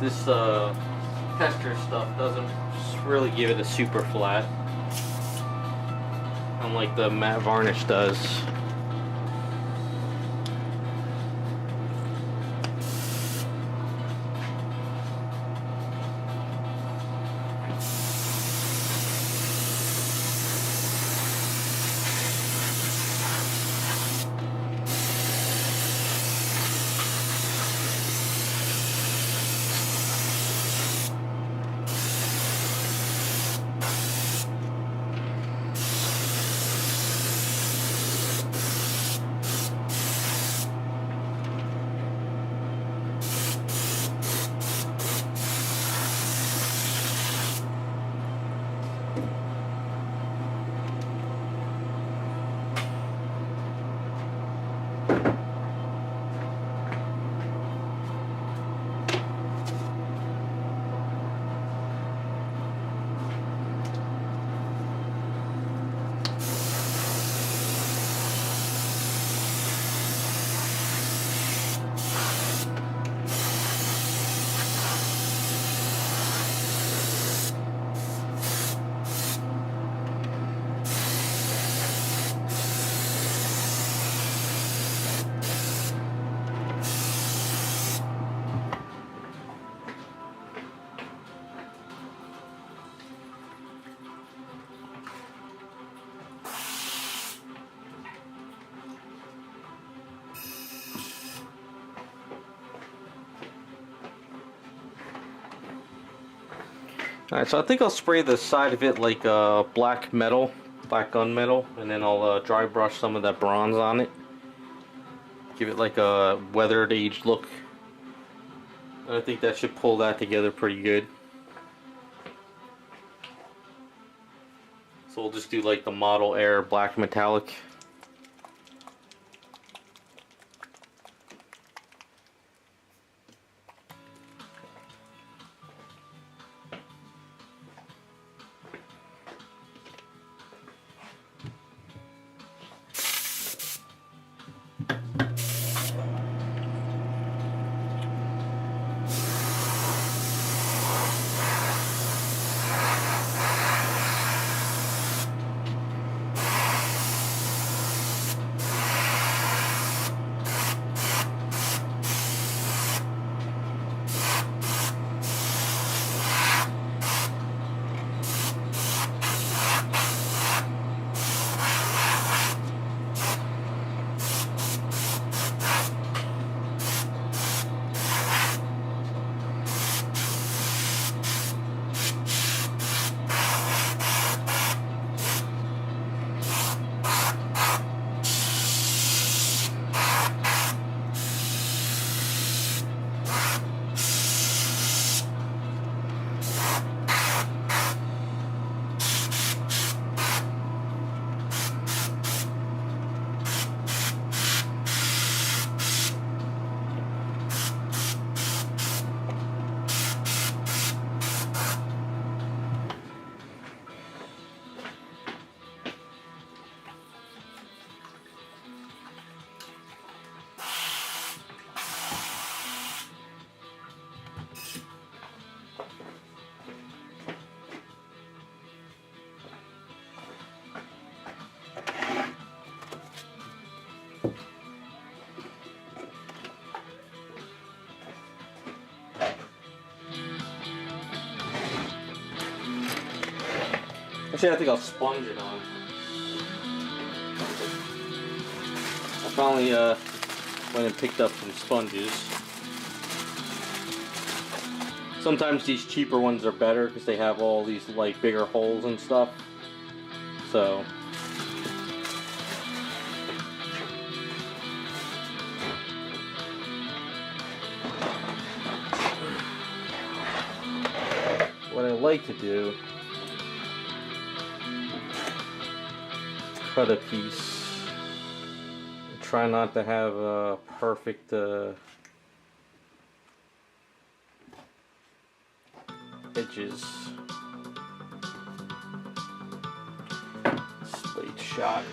This tester stuff doesn't really give it a super flat, unlike the matte varnish does. Alright, so I think I'll spray the side of it like black metal, black gunmetal, and then I'll dry brush some of that bronze on it. Give it like a weathered, aged look. And I think that should pull that together pretty good. So we'll just do like the Model Air black metallic. Actually, I think I'll sponge it on. I finally went and picked up some sponges. Sometimes these cheaper ones are better because they have all these like bigger holes and stuff. So what I like to do, cut a piece. Try not to have a perfect edges. Slate shot.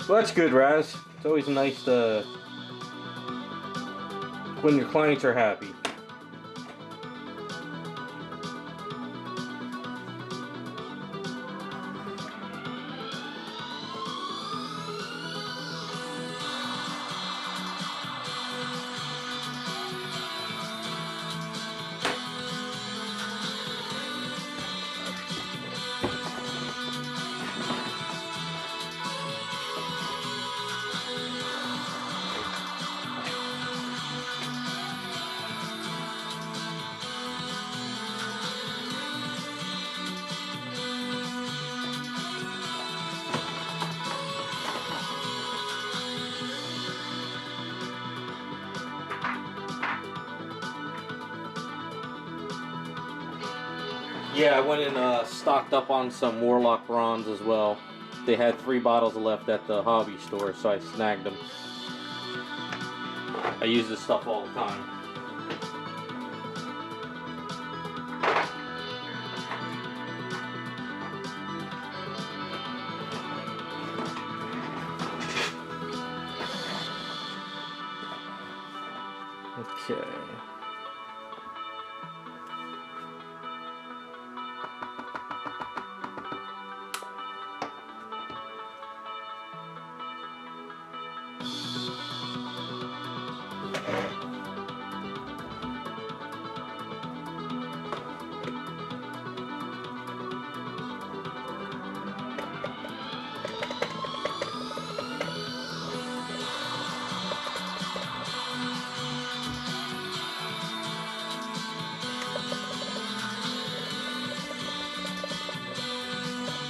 Well, that's good, Raz. It's always nice to when your clients are happy. Yeah, I went and stocked up on some Warlock bronze as well. They had 3 bottles left at the hobby store, so I snagged them. I use this stuff all the time. Okay.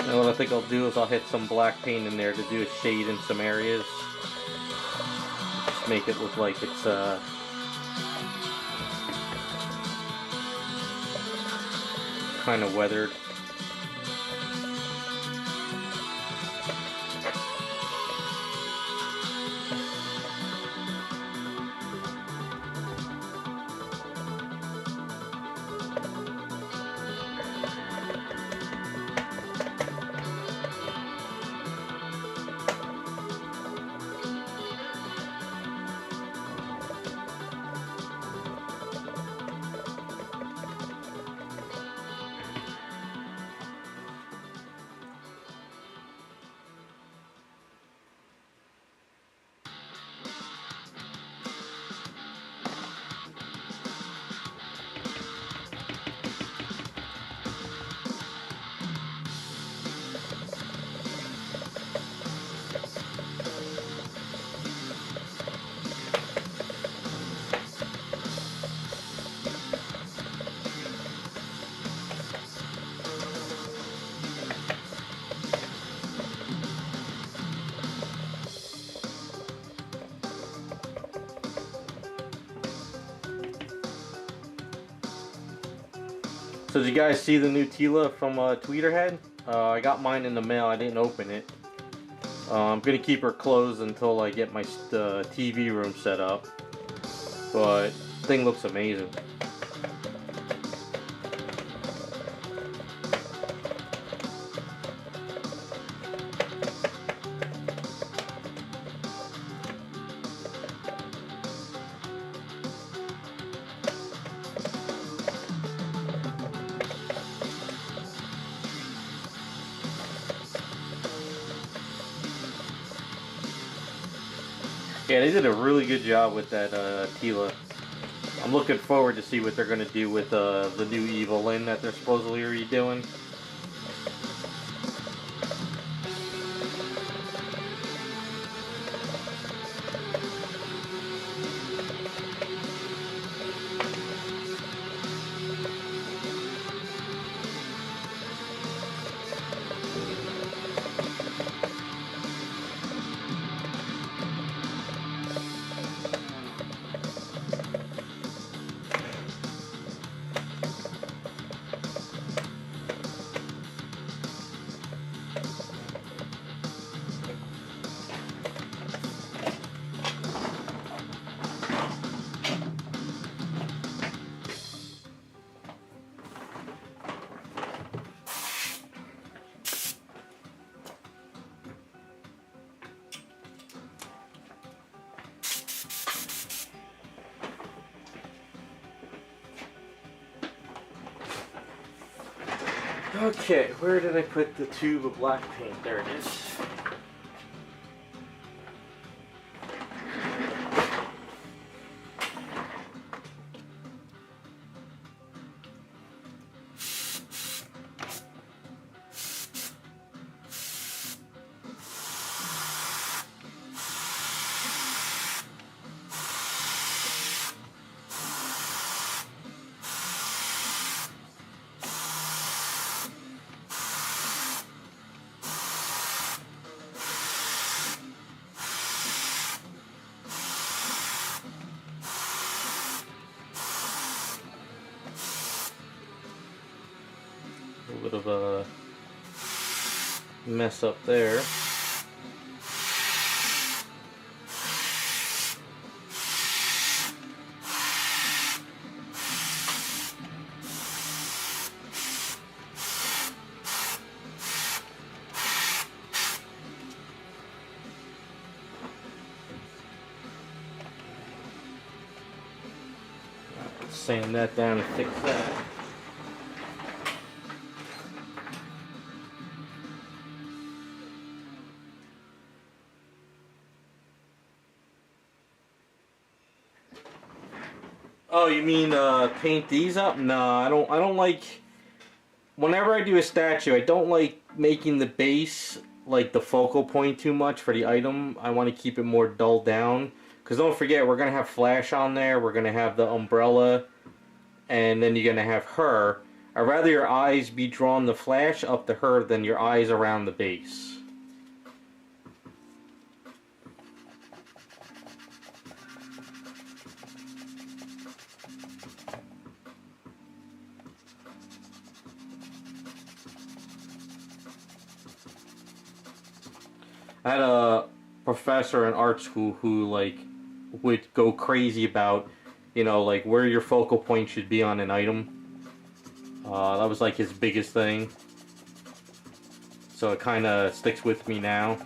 And what I think I'll do is I'll hit some black paint in there to do a shade in some areas. Just make it look like it's kind of weathered. So did you guys see the new Tila from Tweeterhead? I got mine in the mail. I didn't open it. I'm gonna keep her closed until I get my TV room set up. But thing looks amazing. Yeah, they did a really good job with that Tila. I'm looking forward to see what they're going to do with the new Evelyn that they're supposedly redoing. Okay, where did I put the tube of black paint? There it is. A little bit of a mess up there. Sand that down and fix that. Oh, you mean paint these up? No, I don't like. Whenever I do a statue, I don't like making the base like the focal point too much for the item. I want to keep it more dulled down. Because don't forget, we're gonna have Flash on there. We're gonna have the umbrella, and then you're gonna have her. I'd rather your eyes be drawn the flash up to her than your eyes around the base. I had a professor in art school who like would go crazy about, you know, like where your focal point should be on an item. That was like his biggest thing. So it kind of sticks with me now.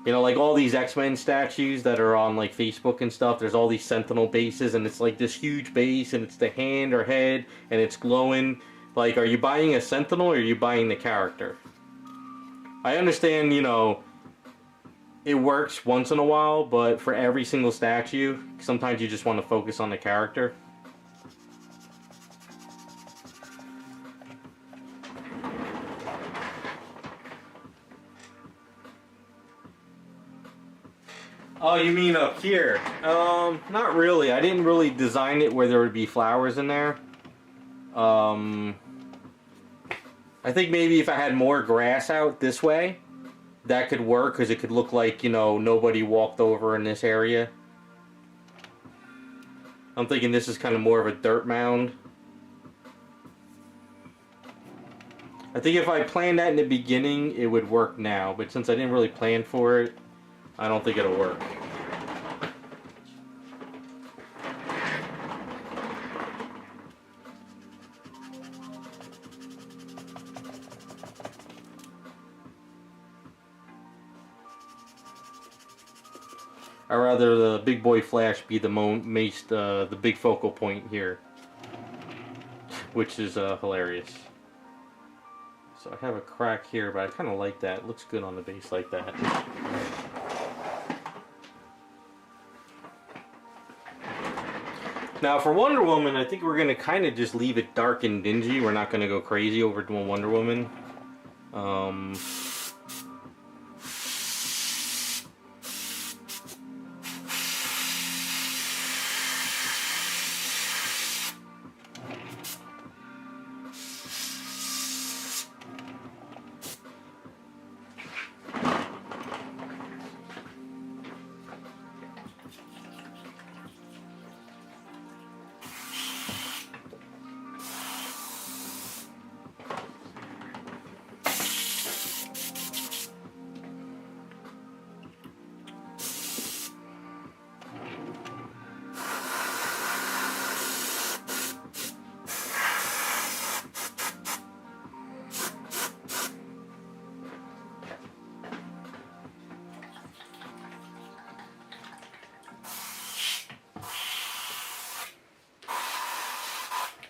You know, like all these X-Men statues that are on like Facebook and stuff, there's all these sentinel bases and it's like this huge base and it's the hand or head and it's glowing. Like, are you buying a sentinel or are you buying the character? I understand, you know, it works once in a while, but for every single statue, sometimes you just want to focus on the character. Oh, you mean up here? Not really. I didn't really design it where there would be flowers in there. I think maybe if I had more grass out this way, that could work, because it could look like, you know, nobody walked over in this area. I'm thinking this is kind of more of a dirt mound. I think if I planned that in the beginning, it would work now, but since I didn't really plan for it, I don't think it'll work. I'd rather the big boy flash be the big focal point here, which is hilarious. So I have a crack here, but I kind of like that. It looks good on the base like that. Now for Wonder Woman, I think we're going to kind of just leave it dark and dingy. We're not going to go crazy over doing Wonder Woman.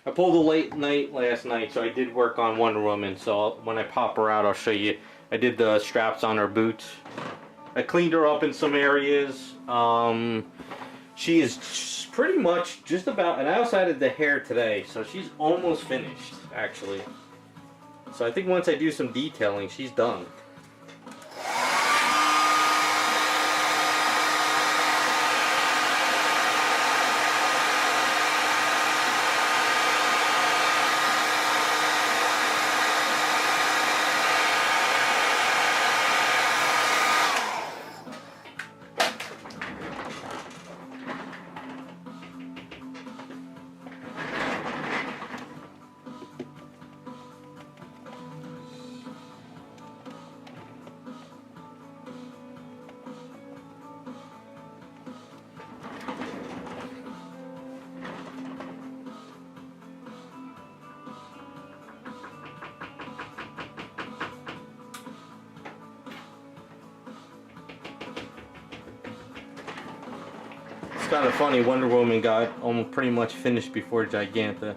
I pulled a late night last night, so I did work on Wonder Woman. So when I pop her out, I'll show you. I did the straps on her boots. I cleaned her up in some areas. She is pretty much just about, and I also added the hair today, so she's almost finished, actually. So I think once I do some detailing, she's done. It's kind of funny, Wonder Woman got almost pretty much finished before Giganta.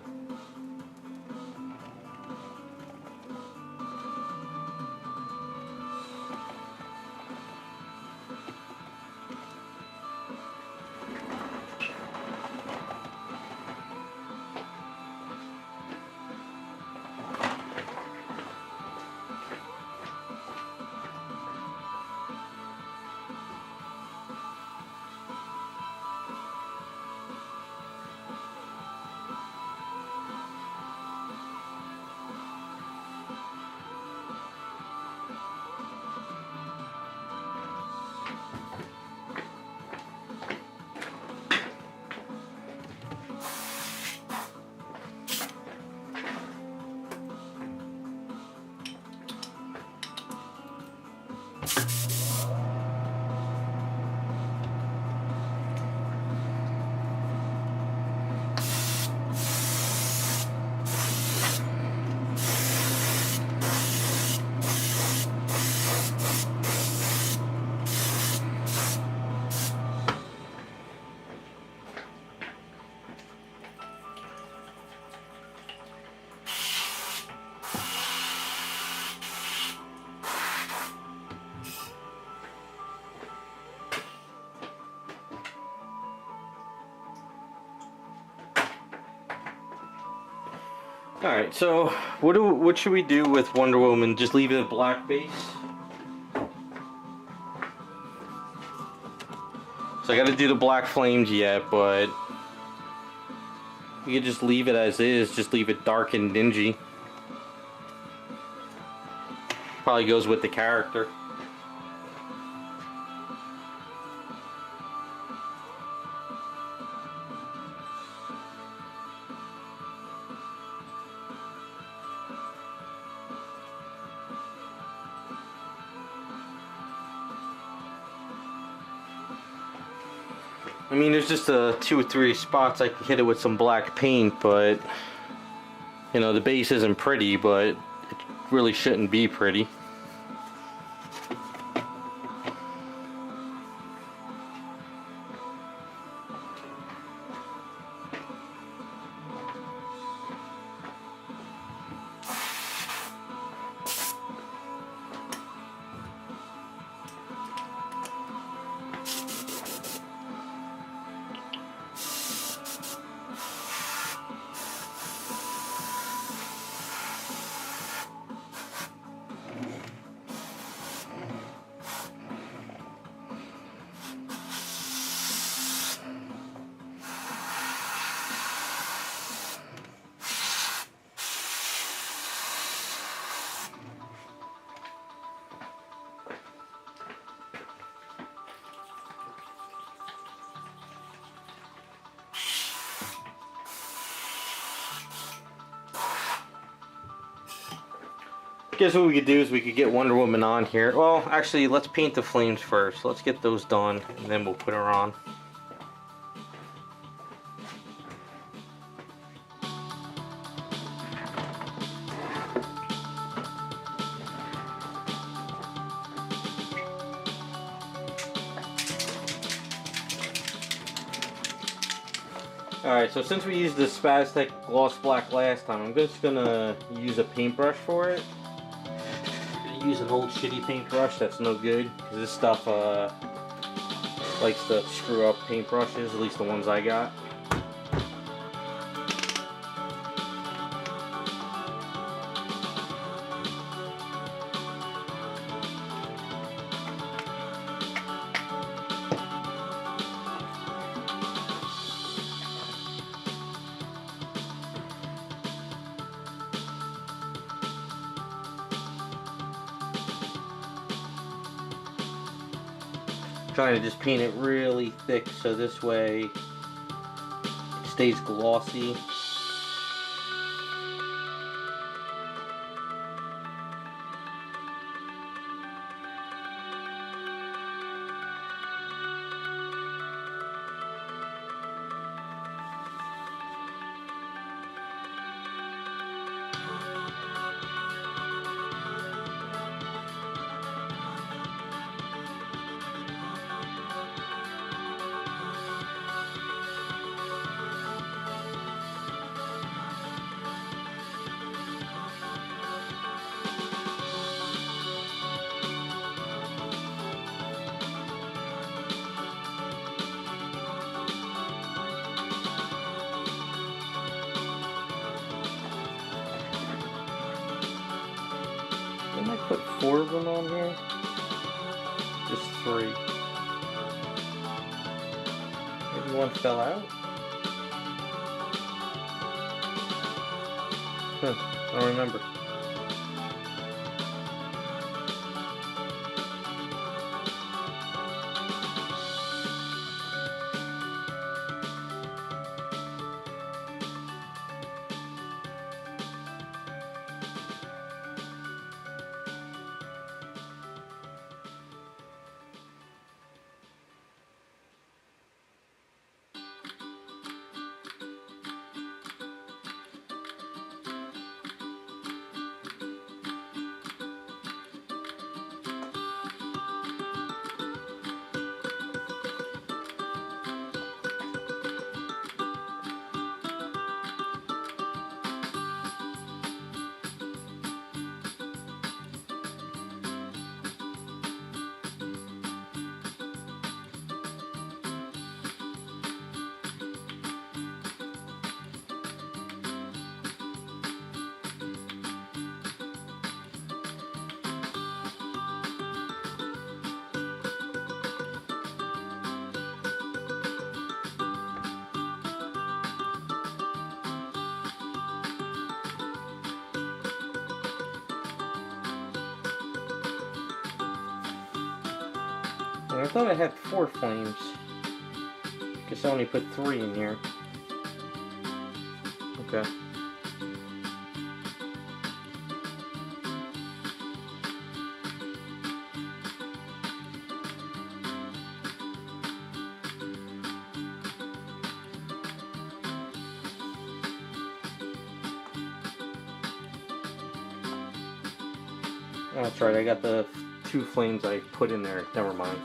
Alright, so what should we do with Wonder Woman? Just leave it a black base? So I gotta do the black flames yet, but you could just leave it as is, just leave it dark and dingy. Probably goes with the character. I mean, there's just 2 or 3 spots I could hit it with some black paint, but you know, the base isn't pretty, but it really shouldn't be pretty. Guess what we could do is we could get Wonder Woman on here. Well, actually, let's paint the flames first. Let's get those done, and then we'll put her on. Alright, so since we used the Spaztec gloss black last time, I'm just gonna use a paintbrush for it. Use an old shitty paintbrush that's no good, because this stuff likes to screw up paintbrushes, at least the ones I got. Trying to just paint it really thick so this way it stays glossy. Didn't I put 4 of them on here? Just 3. Maybe one fell out? Huh, I don't remember. And I thought I had 4 flames. Guess I only put 3 in here. Okay. Oh, that's right, I got the 2 flames I put in there. Never mind.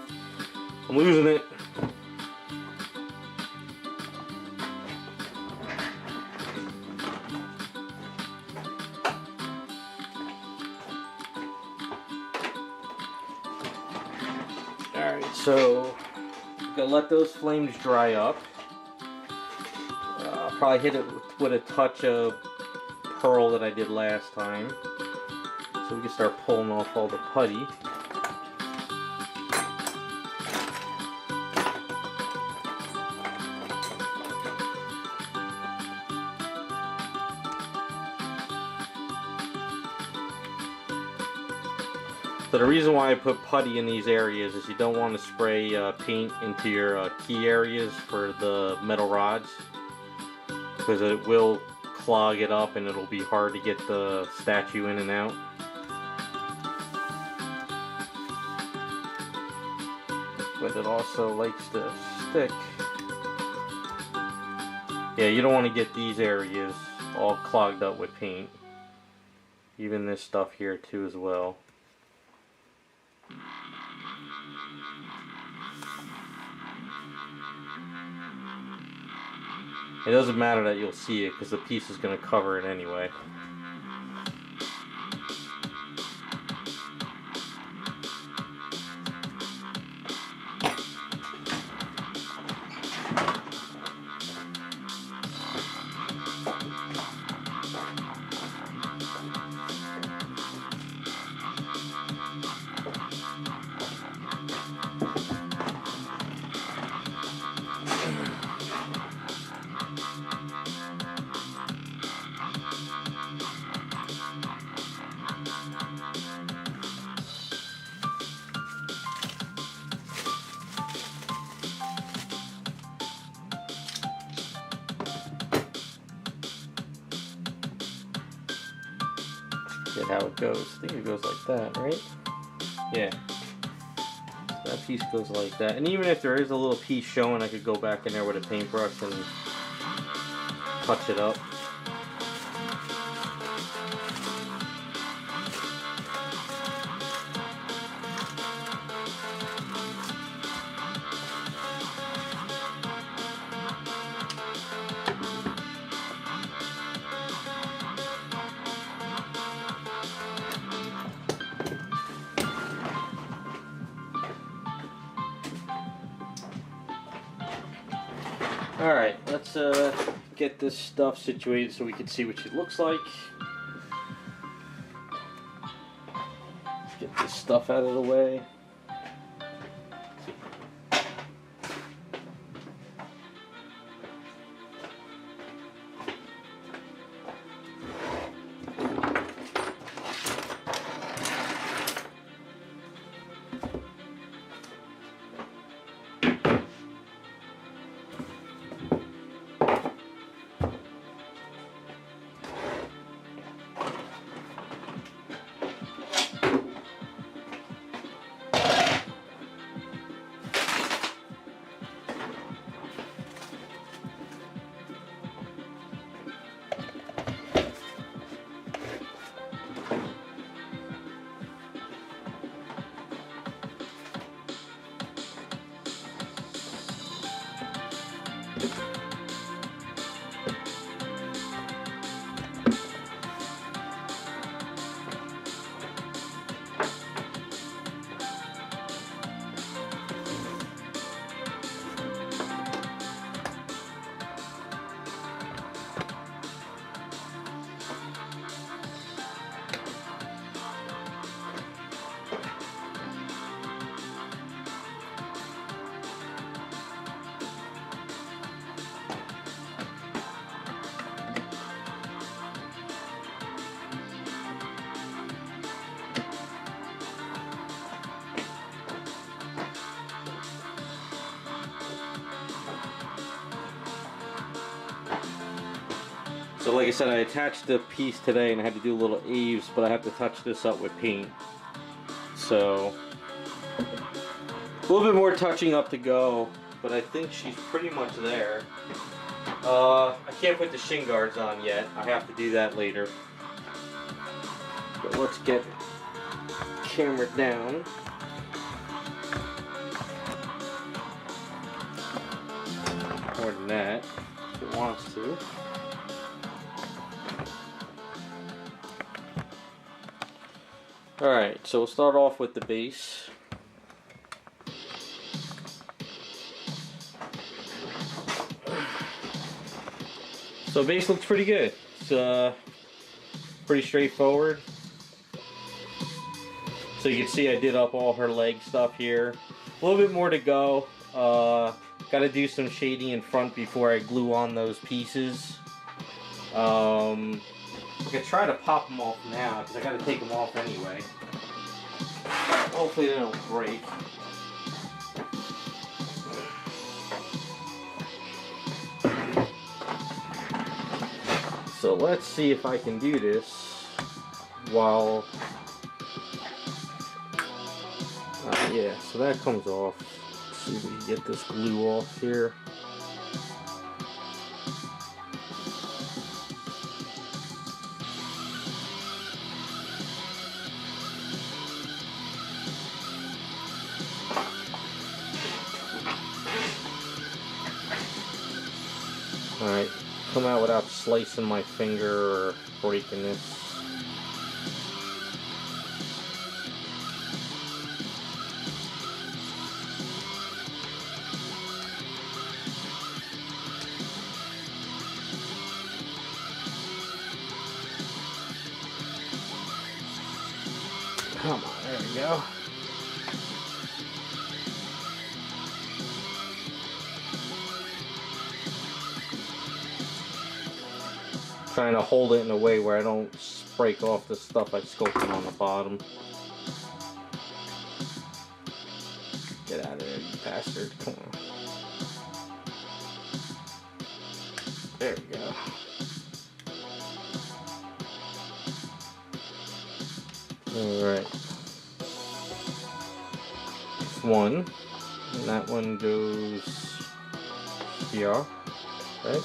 I'm losing it. Alright, so I'm gonna let those flames dry up. I'll probably hit it with a touch of pearl that I did last time, so we can start pulling off all the putty. So the reason why I put putty in these areas is you don't want to spray paint into your key areas for the metal rods, because it will clog it up and it'll be hard to get the statue in and out. But it also likes to stick. Yeah, you don't want to get these areas all clogged up with paint. Even this stuff here too as well. It doesn't matter that you'll see it because the piece is going to cover it anyway. Get how it goes. I think it goes like that, right? Yeah. That piece goes like that. And even if there is a little piece showing, I could go back in there with a paintbrush and touch it up. Alright, let's get this stuff situated so we can see what she looks like. Let's get this stuff out of the way. So like I said, I attached the piece today and I had to do little eaves, but I have to touch this up with paint. So a little bit more touching up to go, but I think she's pretty much there. I can't put the shin guards on yet. I have to do that later. But let's get the camera down. More than that, if it wants to. Alright, so we'll start off with the base. So base looks pretty good. It's pretty straightforward. So you can see I did up all her leg stuff here. A little bit more to go. Got to do some shading in front before I glue on those pieces. I could try to pop them off now because I got to take them off anyway. Hopefully they don't break. So let's see if I can do this while... yeah, so that comes off. Let's see if we can get this glue off here. Alright, come out without slicing my finger or breaking this. Come on, there we go. Trying to hold it in a way where I don't break off the stuff I sculpted on the bottom. Get out of there, you bastard. Come on. There we go. Alright. One. And that one goes here. Right?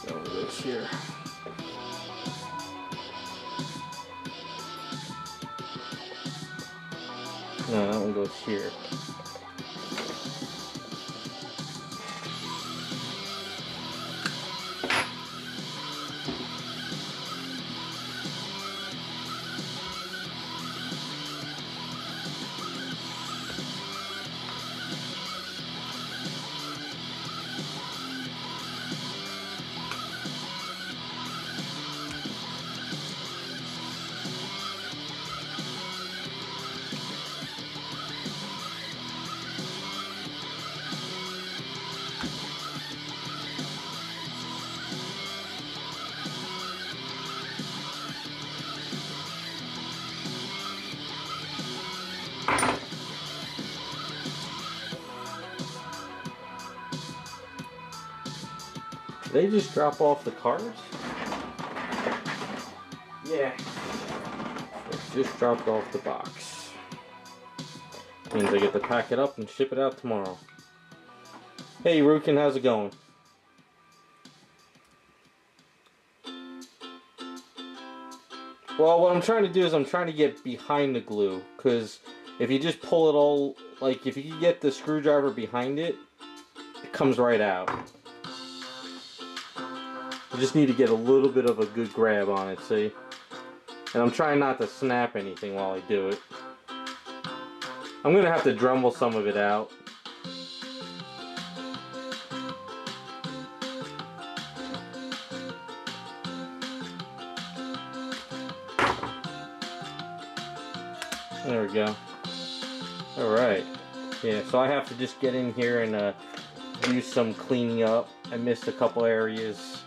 That one goes here. No, that one goes here. They just drop off the cars? Yeah. They just dropped off the box. Means I get to pack it up and ship it out tomorrow. Hey Rukin, how's it going? Well, what I'm trying to do is I'm trying to get behind the glue, because if you just pull it all, like if you get the screwdriver behind it, it comes right out. You just need to get a little bit of a good grab on it, see? And I'm trying not to snap anything while I do it. I'm going to have to Dremel some of it out. There we go. Alright. Yeah, so I have to just get in here and do some cleaning up. I missed a couple areas.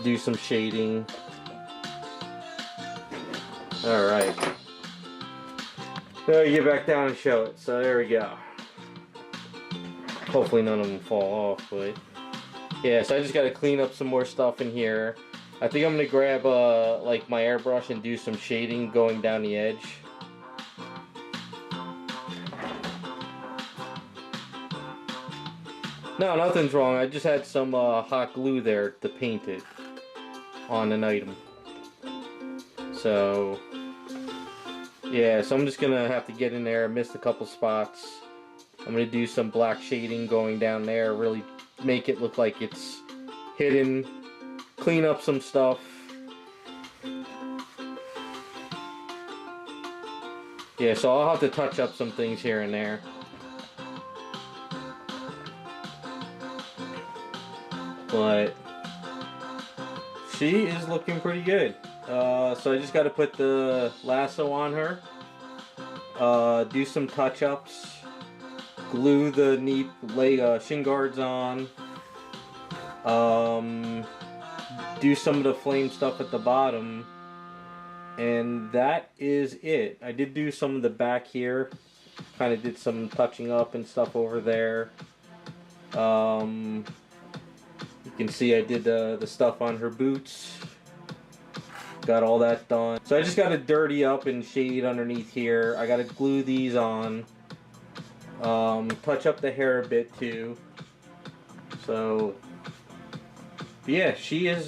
Do some shading. Alright. Now you get back down and show it. So there we go. Hopefully none of them fall off, but Yeah, so I just got to clean up some more stuff in here. I think I'm going to grab like my airbrush and do some shading going down the edge. No, nothing's wrong. I just had some hot glue there to paint it on an item. So, yeah, so I'm just going to have to get in there. I missed a couple spots. I'm going to do some black shading going down there. Really make it look like it's hidden. Clean up some stuff. Yeah, so I'll have to touch up some things here and there. But she is looking pretty good. So I just got to put the lasso on her. Do some touch-ups. Glue the knee leg shin guards on. Do some of the flame stuff at the bottom, and that is it. I did do some of the back here, kind of did some touching up and stuff over there. You can see I did the stuff on her boots, got all that done. So I just got to dirty up and shade underneath here. I got to glue these on, touch up the hair a bit too. So yeah, she is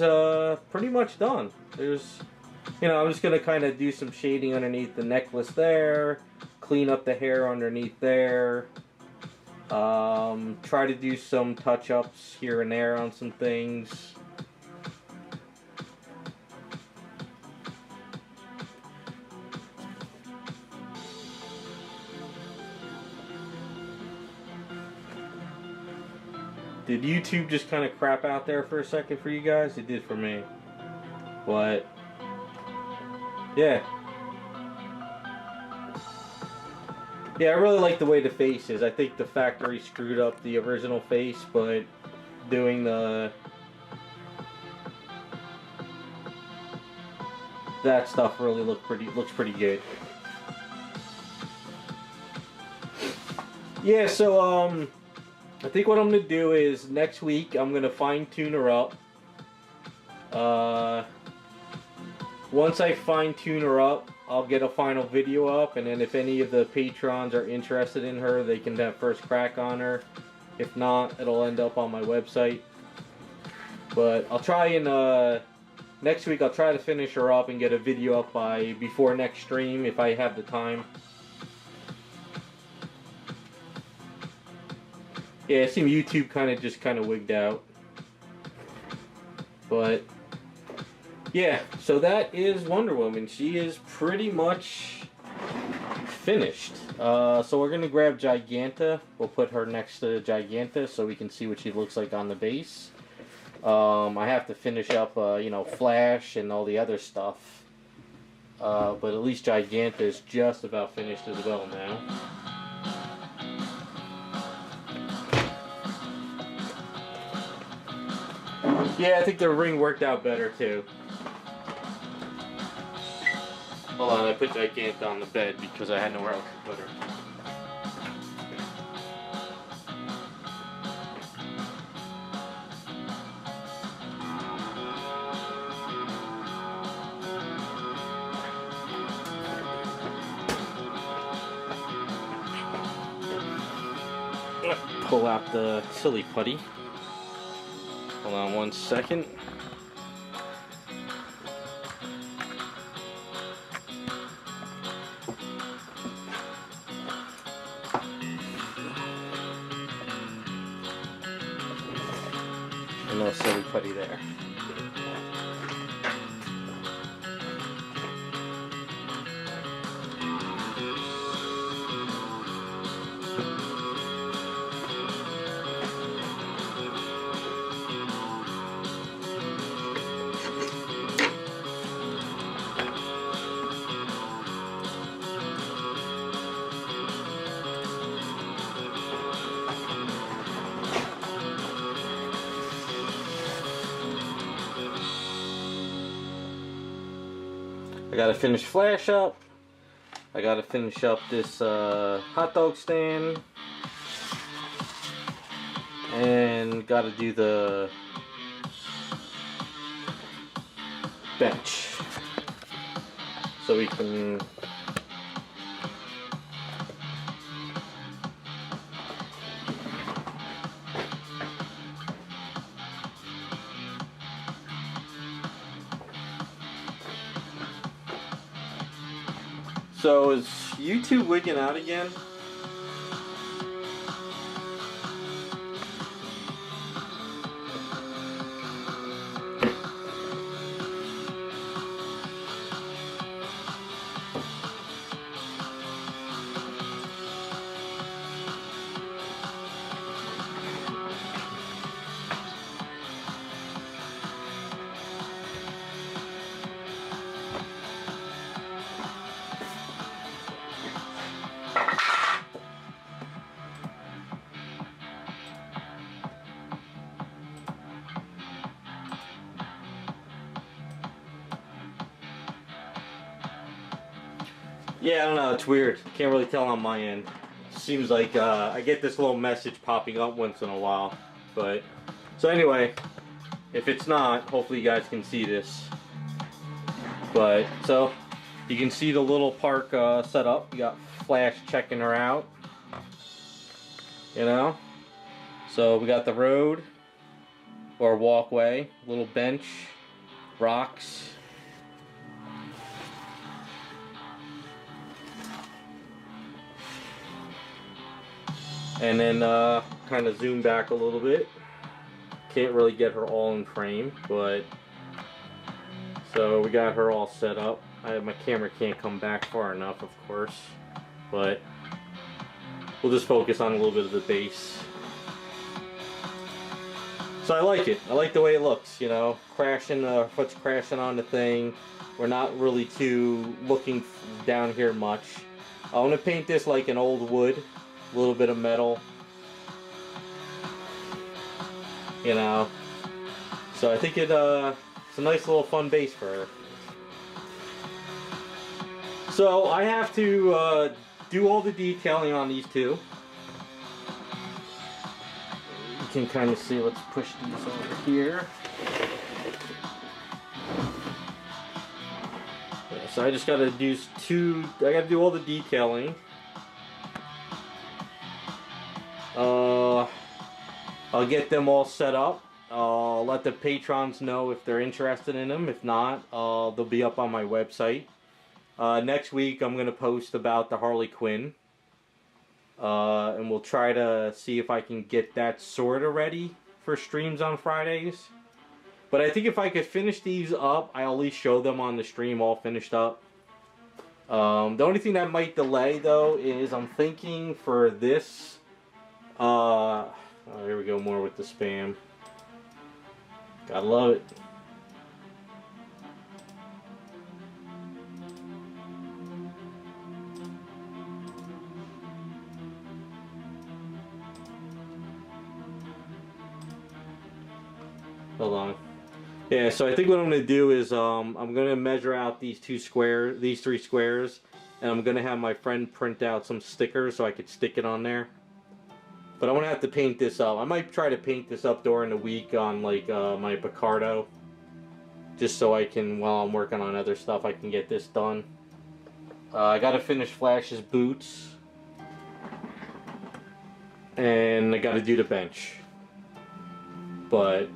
pretty much done. There's, you know, I'm just gonna kind of do some shading underneath the necklace there, clean up the hair underneath there, try to do some touch-ups here and there on some things. Did YouTube just kind of crap out there for a second for you guys? It did for me. But yeah. Yeah, I really like the way the face is. I think the factory screwed up the original face, but doing that stuff really looks pretty good. Yeah, so I think what I'm going to do is next week I'm going to fine-tune her up. Once I fine-tune her up, I'll get a final video up, and then if any of the patrons are interested in her, they can have first crack on her. If not, it'll end up on my website. But I'll try and next week I'll try to finish her up and get a video up before next stream if I have the time. Yeah, it seemed YouTube kind of wigged out. But yeah, so that is Wonder Woman. She is pretty much finished. So we're gonna grab Giganta. We'll put her next to Giganta so we can see what she looks like on the base. I have to finish up, you know, Flash and all the other stuff. But at least Giganta is just about finished as well now. Yeah, I think the ring worked out better too. Hold on, I put Giganta on the bed because I had nowhere else to put her. Pull out the silly putty. Hold on one second. And no silly putty there. I gotta finish Flash up. I gotta finish up this hot dog stand. And then got to do the bench. So we can So is YouTube wigging out again? Yeah, I don't know, it's weird. Can't really tell on my end. Seems like I get this little message popping up once in a while. But, so anyway, if it's not, hopefully you guys can see this. But, so, you can see the little park set up. You got Flash checking her out. You know? So we got the road, or walkway, little bench, rocks. And then kind of zoom back a little bit. Can't really get her all in frame, but so we got her all set up. My camera can't come back far enough, of course, but we'll just focus on a little bit of the base. So I like it. I like the way it looks, you know, crashing, foot's crashing on the thing. We're not really too looking down here much. I want to paint this like an old wood. A little bit of metal, you know, so I think it's a nice little fun base for her. So I have to do all the detailing on these two. You can kind of see, let's push these over here. Yeah, so I just got to do I got to do all the detailing. I'll get them all set up. I'll let the patrons know if they're interested in them. If not, they'll be up on my website. Next week I'm going to post about the Harley Quinn. And we'll try to see if I can get that sort of ready for streams on Fridays. But I think if I could finish these up, I'll at least show them on the stream all finished up. The only thing that might delay though is I'm thinking for this oh, here we go, more with the spam. Gotta love it. Hold on. Yeah, so I think what I'm gonna do is I'm gonna measure out these three squares, and I'm gonna have my friend print out some stickers so I could stick it on there. But I'm gonna have to paint this up. I might try to paint this up during the week on like my Picardo, just so I can, while I'm working on other stuff, I can get this done. I gotta finish Flash's boots, and I gotta do the bench. But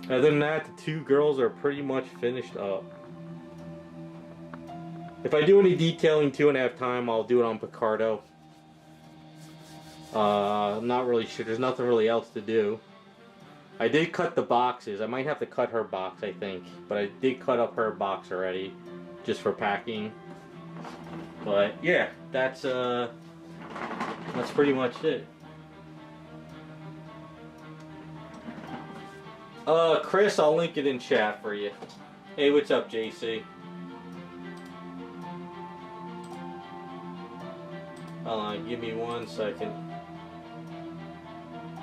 other than that, the two girls are pretty much finished up. If I do any detailing too and have time, I'll do it on Picardo. I'm not really sure. There's nothing really else to do. I did cut the boxes. I might have to cut her box, I think. But I did cut up her box already, just for packing. But yeah, that's pretty much it. Chris, I'll link it in chat for you. Hey, what's up, JC? Hold on, give me 1 second.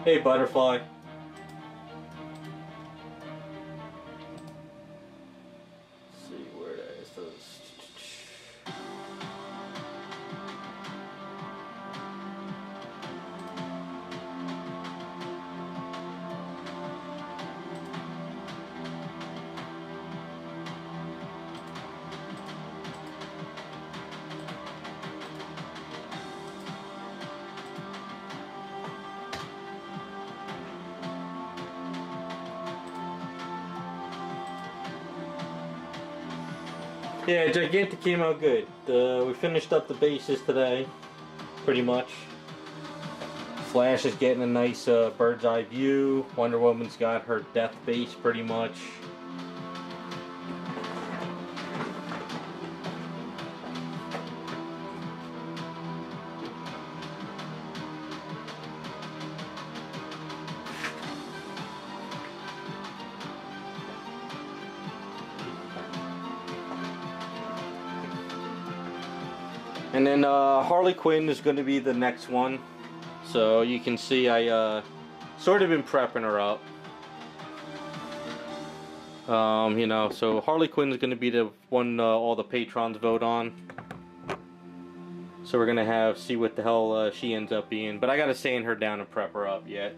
Hey, Butterfly. Let's see where that is. Yeah, Giganta came out good. We finished up the bases today, pretty much. Flash is getting a nice bird's eye view. Wonder Woman's got her death base pretty much. And then Harley Quinn is going to be the next one. So you can see I sort of been prepping her up. You know, so Harley Quinn is going to be the one all the patrons vote on. So we're going to see what the hell she ends up being. But I got to sand her down and prep her up yet.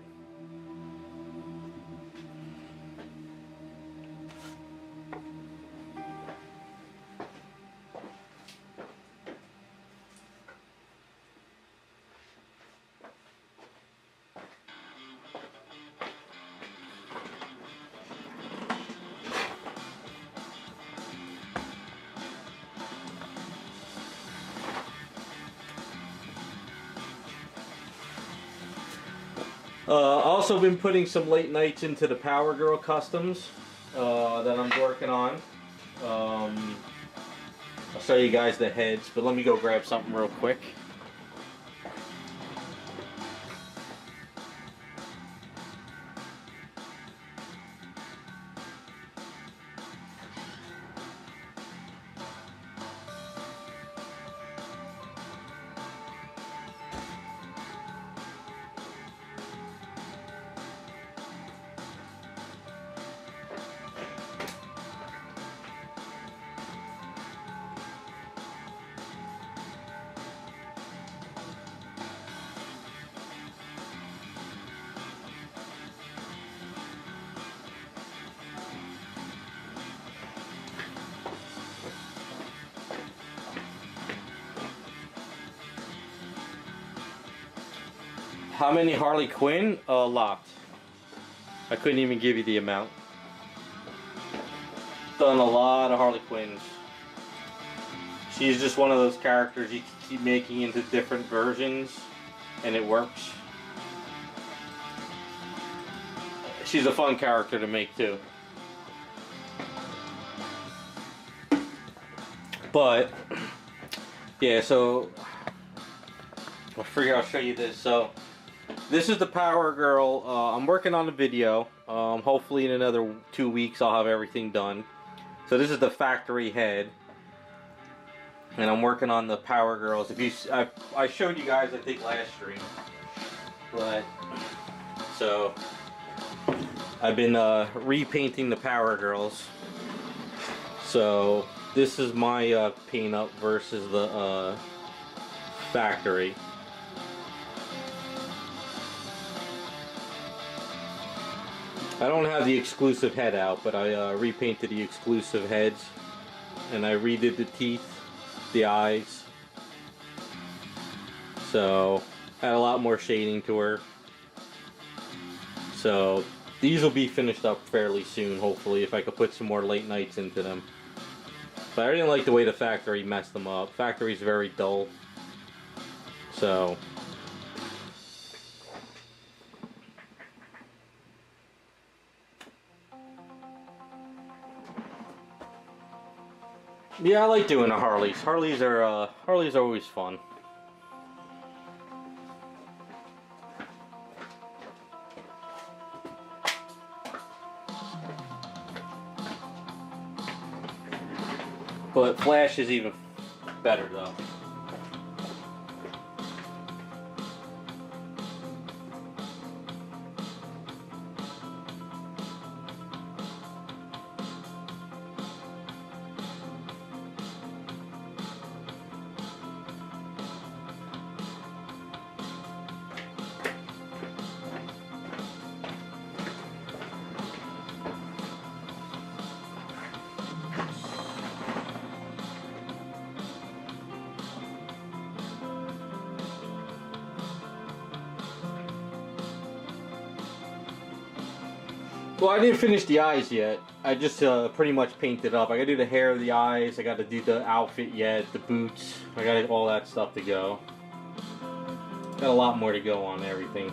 Also been putting some late nights into the Power Girl customs that I'm working on. I'll show you guys the heads, but let me go grab something real quick. How many Harley Quinn? Locked. I couldn't even give you the amount. Done a lot of Harley Quinns. She's just one of those characters you can keep making into different versions and it works. She's a fun character to make too. But yeah, so I figure I'll show you this. So this is the Power Girl. I'm working on a video. Hopefully in another 2 weeks I'll have everything done. So this is the factory head. And I'm working on the Power Girls. If you, I showed you guys I think last stream. But so I've been repainting the Power Girls. So this is my paint up versus the factory. I don't have the exclusive head out, but I repainted the exclusive heads, and I redid the teeth, the eyes. So had a lot more shading to her. So these will be finished up fairly soon, hopefully, if I could put some more late nights into them. But I didn't like the way the factory messed them up. Factory's very dull. So yeah, I like doing the Harleys. Harleys are always fun. But Flash is even better though. Well, I didn't finish the eyes yet. I just pretty much painted up. I gotta do the hair, the eyes, I gotta do the outfit yet, the boots. I got all that stuff to go. Got a lot more to go on everything.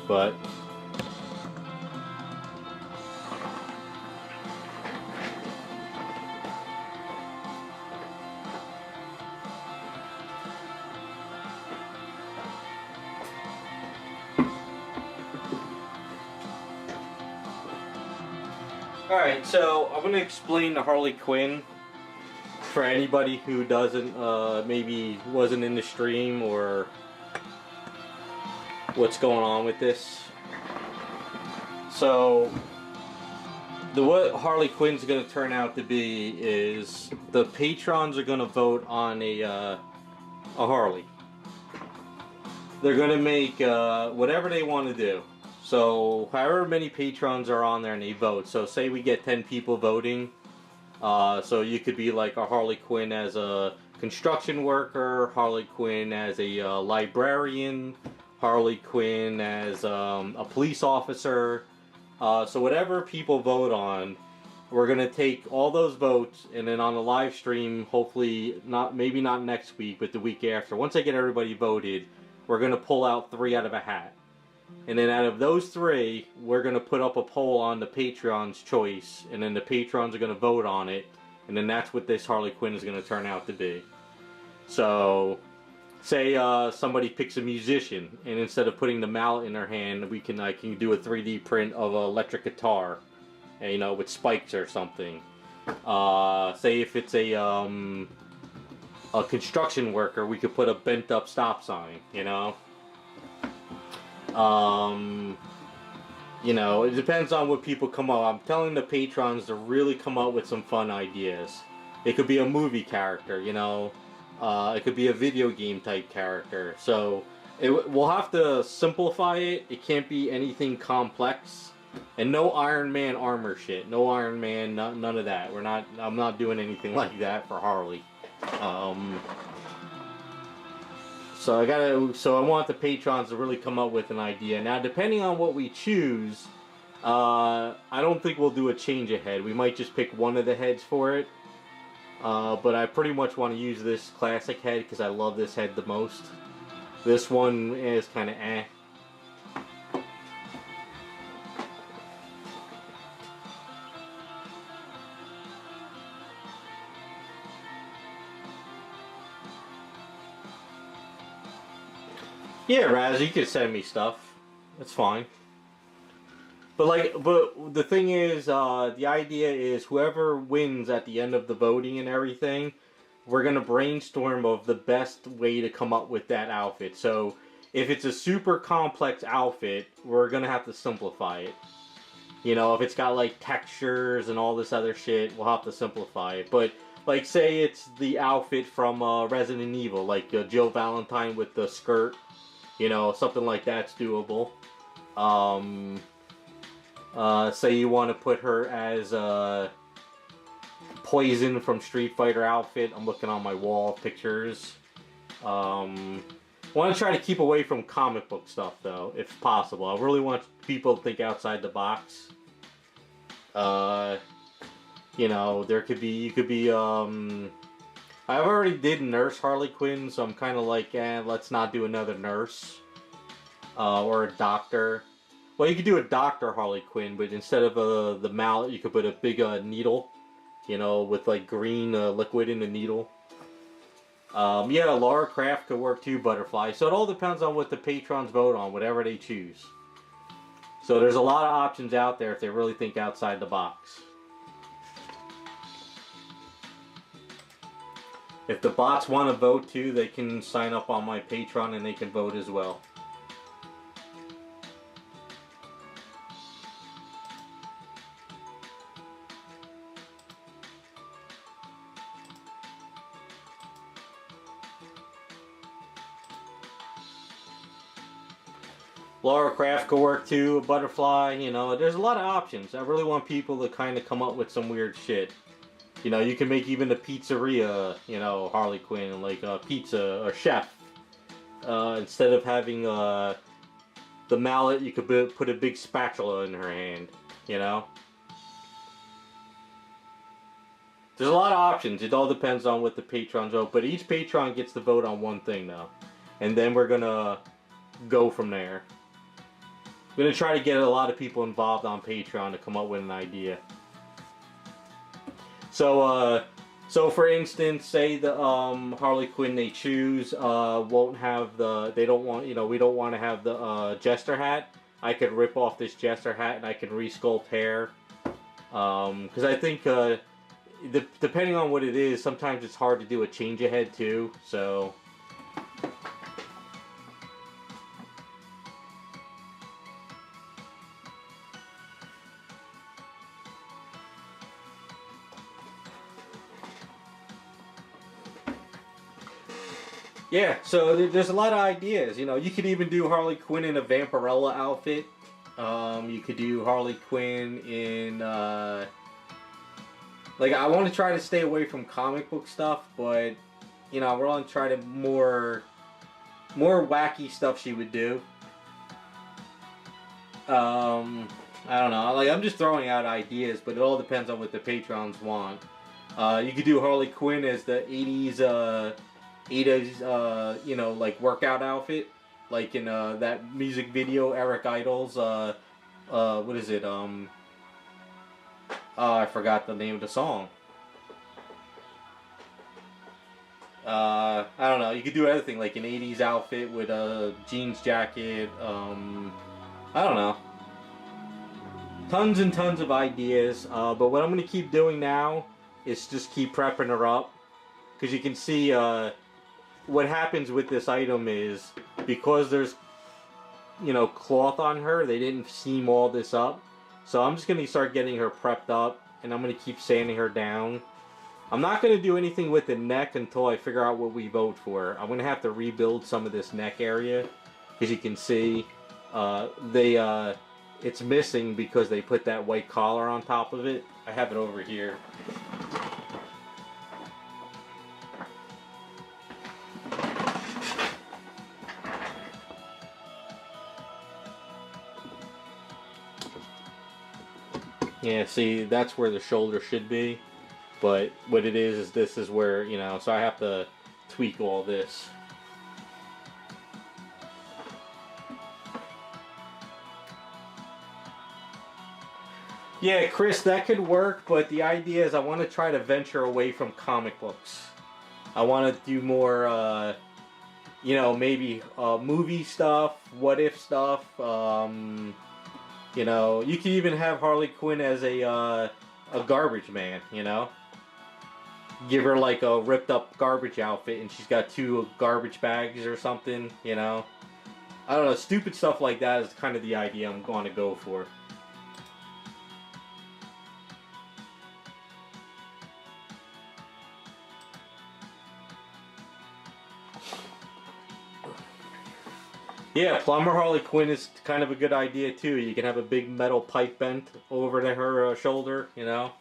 But alright, so I'm going to explain the Harley Quinn for anybody who doesn't, maybe wasn't in the stream or what's going on with this. So, what Harley Quinn's going to turn out to be is the patrons are going to vote on a Harley. They're going to make whatever they want to do. So, however many patrons are on there and they vote. So, say we get 10 people voting. So, you could be like a Harley Quinn as a construction worker, Harley Quinn as a librarian, Harley Quinn as a police officer. So, whatever people vote on, we're going to take all those votes and then on the live stream, hopefully, maybe not next week, but the week after. Once I get everybody voted, we're going to pull out 3 out of a hat. And then out of those 3, we're going to put up a poll on the Patreon's choice. And then the patrons are going to vote on it. And then that's what this Harley Quinn is going to turn out to be. So, say somebody picks a musician. And instead of putting the mallet in their hand, I can do a 3D print of an electric guitar. You know, with spikes or something. Say if it's a construction worker, we could put a bent up stop sign, you know? You know, it depends on what people come up. I'm telling the patrons to really come up with some fun ideas. It could be a movie character, you know. It could be a video game type character. So we'll have to simplify it. It can't be anything complex. And no Iron Man armor shit. No Iron Man, none of that. I'm not doing anything like that for Harley. So I want the patrons to really come up with an idea. Now, depending on what we choose, I don't think we'll do a change of head. We might just pick one of the heads for it. But I pretty much want to use this classic head because I love this head the most. This one is kind of eh. Yeah, Raz, you could send me stuff. That's fine. But the thing is, the idea is whoever wins at the end of the voting and everything, we're gonna brainstorm of the best way to come up with that outfit. So, if it's a super complex outfit, we're gonna have to simplify it. You know, if it's got like textures and all this other shit, we'll have to simplify it. But like, say it's the outfit from Resident Evil, like Jill Valentine with the skirt. You know, something like that's doable. Say you want to put her as Poison from Street Fighter outfit. I'm looking on my wall of pictures. Want to try to keep away from comic book stuff though, if possible. I really want people to think outside the box. You know, you could be, I've already did Nurse Harley Quinn, so I'm kind of like, let's not do another nurse. Or a doctor. Well, you could do a Doctor Harley Quinn, but instead of the mallet, you could put a big needle. You know, with like green liquid in the needle. Yeah, Lara Croft could work too, Butterfly. So it all depends on what the patrons vote on, whatever they choose. So there's a lot of options out there if they really think outside the box. If the bots want to vote too, they can sign up on my Patreon and they can vote as well. Lara Croft could work too, a Butterfly, you know, there's a lot of options. I really want people to kind of come up with some weird shit. You know, you can make even a pizzeria, you know, Harley Quinn, like a pizza or chef. Instead of having the mallet, you could put a big spatula in her hand, you know? There's a lot of options. It all depends on what the patrons vote, but each patron gets to vote on one thing though. And then we're gonna go from there. I'm gonna try to get a lot of people involved on Patreon to come up with an idea. So, so for instance, say the Harley Quinn they choose won't have the, they don't want, you know, we don't want to have the jester hat. I could rip off this jester hat and I can resculpt hair. Because I think depending on what it is, sometimes it's hard to do a change ahead too. So. Yeah, so there's a lot of ideas. You know, you could even do Harley Quinn in a Vampirella outfit. You could do Harley Quinn in, like, I want to try to stay away from comic book stuff, but, you know, we're going to try to more wacky stuff she would do. I don't know. Like, I'm just throwing out ideas, but it all depends on what the patrons want. You could do Harley Quinn as the 80s, you know, like workout outfit, like in that music video, Eric Idle's, what is it, I forgot the name of the song. I don't know, you could do anything, like an 80s outfit with a jeans jacket, I don't know. Tons and tons of ideas, but what I'm going to keep doing now is just keep prepping her up, because you can see, what happens with this item is, because there's, you know, cloth on her, they didn't seam all this up. So I'm just going to start getting her prepped up, and I'm going to keep sanding her down. I'm not going to do anything with the neck until I figure out what we vote for. I'm going to have to rebuild some of this neck area, because you can see, it's missing because they put that white collar on top of it. I have it over here. Yeah, see, that's where the shoulder should be, but what it is this is where, you know, so I have to tweak all this. Yeah, Chris, that could work, but the idea is I want to try to venture away from comic books. I want to do more, you know, maybe movie stuff, what if stuff, you know, you can even have Harley Quinn as a garbage man, you know? Give her like a ripped up garbage outfit and she's got 2 garbage bags or something, you know? I don't know, stupid stuff like that is kind of the idea I'm going to go for. Yeah, Plumber Harley Quinn is kind of a good idea too. You can have a big metal pipe bent over to her shoulder, you know.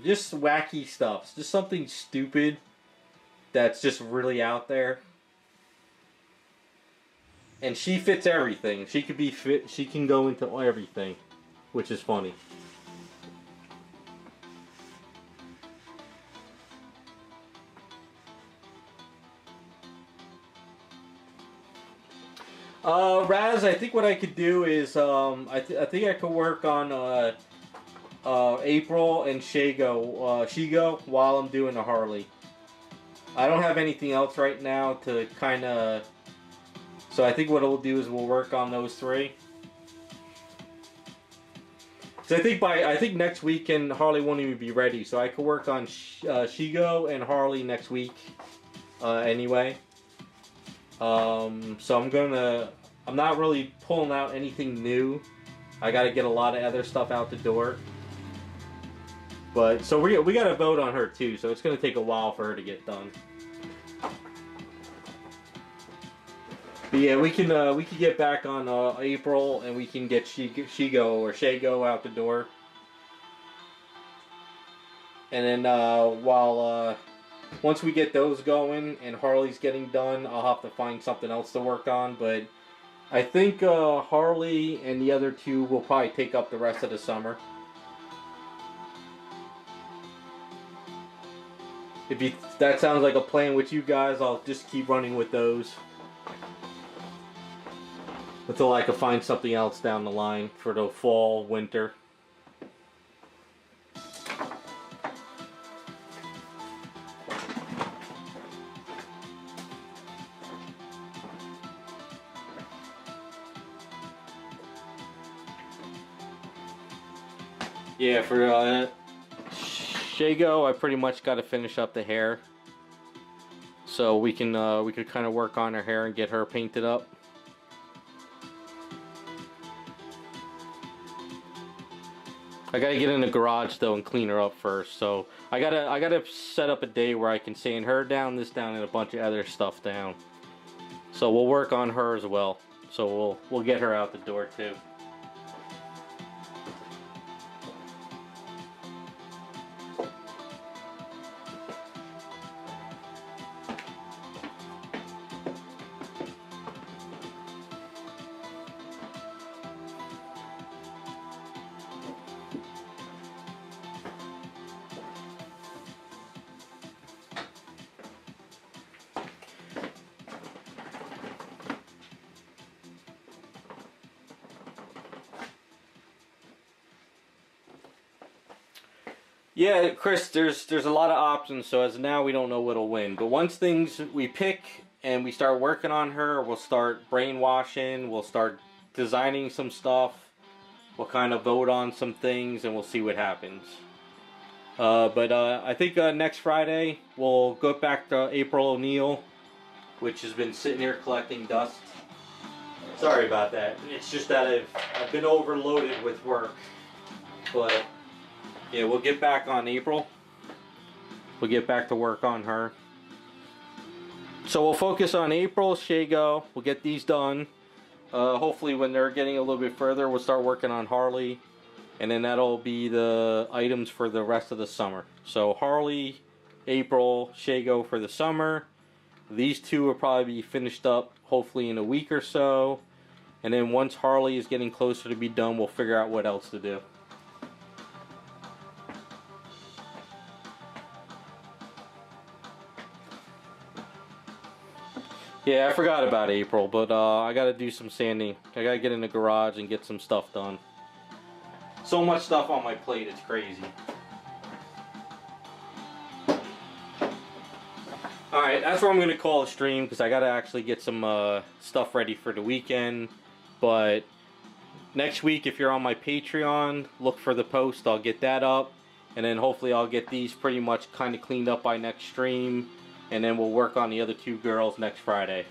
Just wacky stuff. Just something stupid that's just really out there. And she fits everything. She could be fit. She can go into everything, which is funny. Raz, I think what I could do is, I think I could work on, April and Shigo while I'm doing the Harley. I don't have anything else right now to kind of, so I think what we'll do is we'll work on those 3. So I think next weekend Harley won't even be ready, so I could work on Shigo and Harley next week, anyway. So I'm not really pulling out anything new. I gotta get a lot of other stuff out the door. But, so we gotta vote on her too, so it's gonna take a while for her to get done. But yeah, we can get back on April and we can get Shigo or Shago out the door. And then once we get those going and Harley's getting done, I'll have to find something else to work on. But I think Harley and the other two will probably take up the rest of the summer. If that sounds like a plan with you guys, I'll just keep running with those until I can find something else down the line for the fall, winter. Yeah, for Shago, I pretty much got to finish up the hair, so we could kind of work on her hair and get her painted up. I gotta get in the garage though and clean her up first. So I gotta set up a day where I can sand her down, this down, and a bunch of other stuff down. So we'll work on her as well. So we'll get her out the door too. Yeah, Chris, there's a lot of options, so as of now we don't know what'll win. But once we pick and we start working on her, we'll start brainwashing, we'll start designing some stuff, we'll kind of vote on some things, and we'll see what happens. But I think next Friday we'll go back to April O'Neil, which has been sitting here collecting dust. Sorry about that. It's just that I've been overloaded with work. But yeah, we'll get back on April. We'll get back to work on her. So we'll focus on April, Shago. We'll get these done. Hopefully when they're getting a little bit further, we'll start working on Harley. And then that'll be the items for the rest of the summer. So Harley, April, Shago for the summer. These two will probably be finished up hopefully in a week or so. And then once Harley is getting closer to be done, we'll figure out what else to do. Yeah, I forgot about April, but I gotta do some sanding. I gotta get in the garage and get some stuff done. So much stuff on my plate, it's crazy. Alright, that's where I'm gonna call a stream, because I gotta actually get some stuff ready for the weekend. But next week, if you're on my Patreon, look for the post, I'll get that up. And then hopefully I'll get these pretty much kind of cleaned up by next stream. And then we'll work on the other two girls next Friday.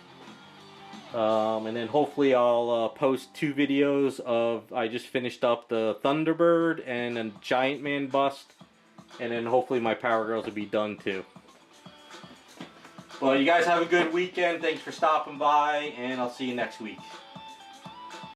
And then hopefully I'll post 2 videos of, I just finished up the Thunderbird and a Giant Man bust. And then hopefully my Power Girls will be done too. Well, you guys have a good weekend. Thanks for stopping by, and I'll see you next week.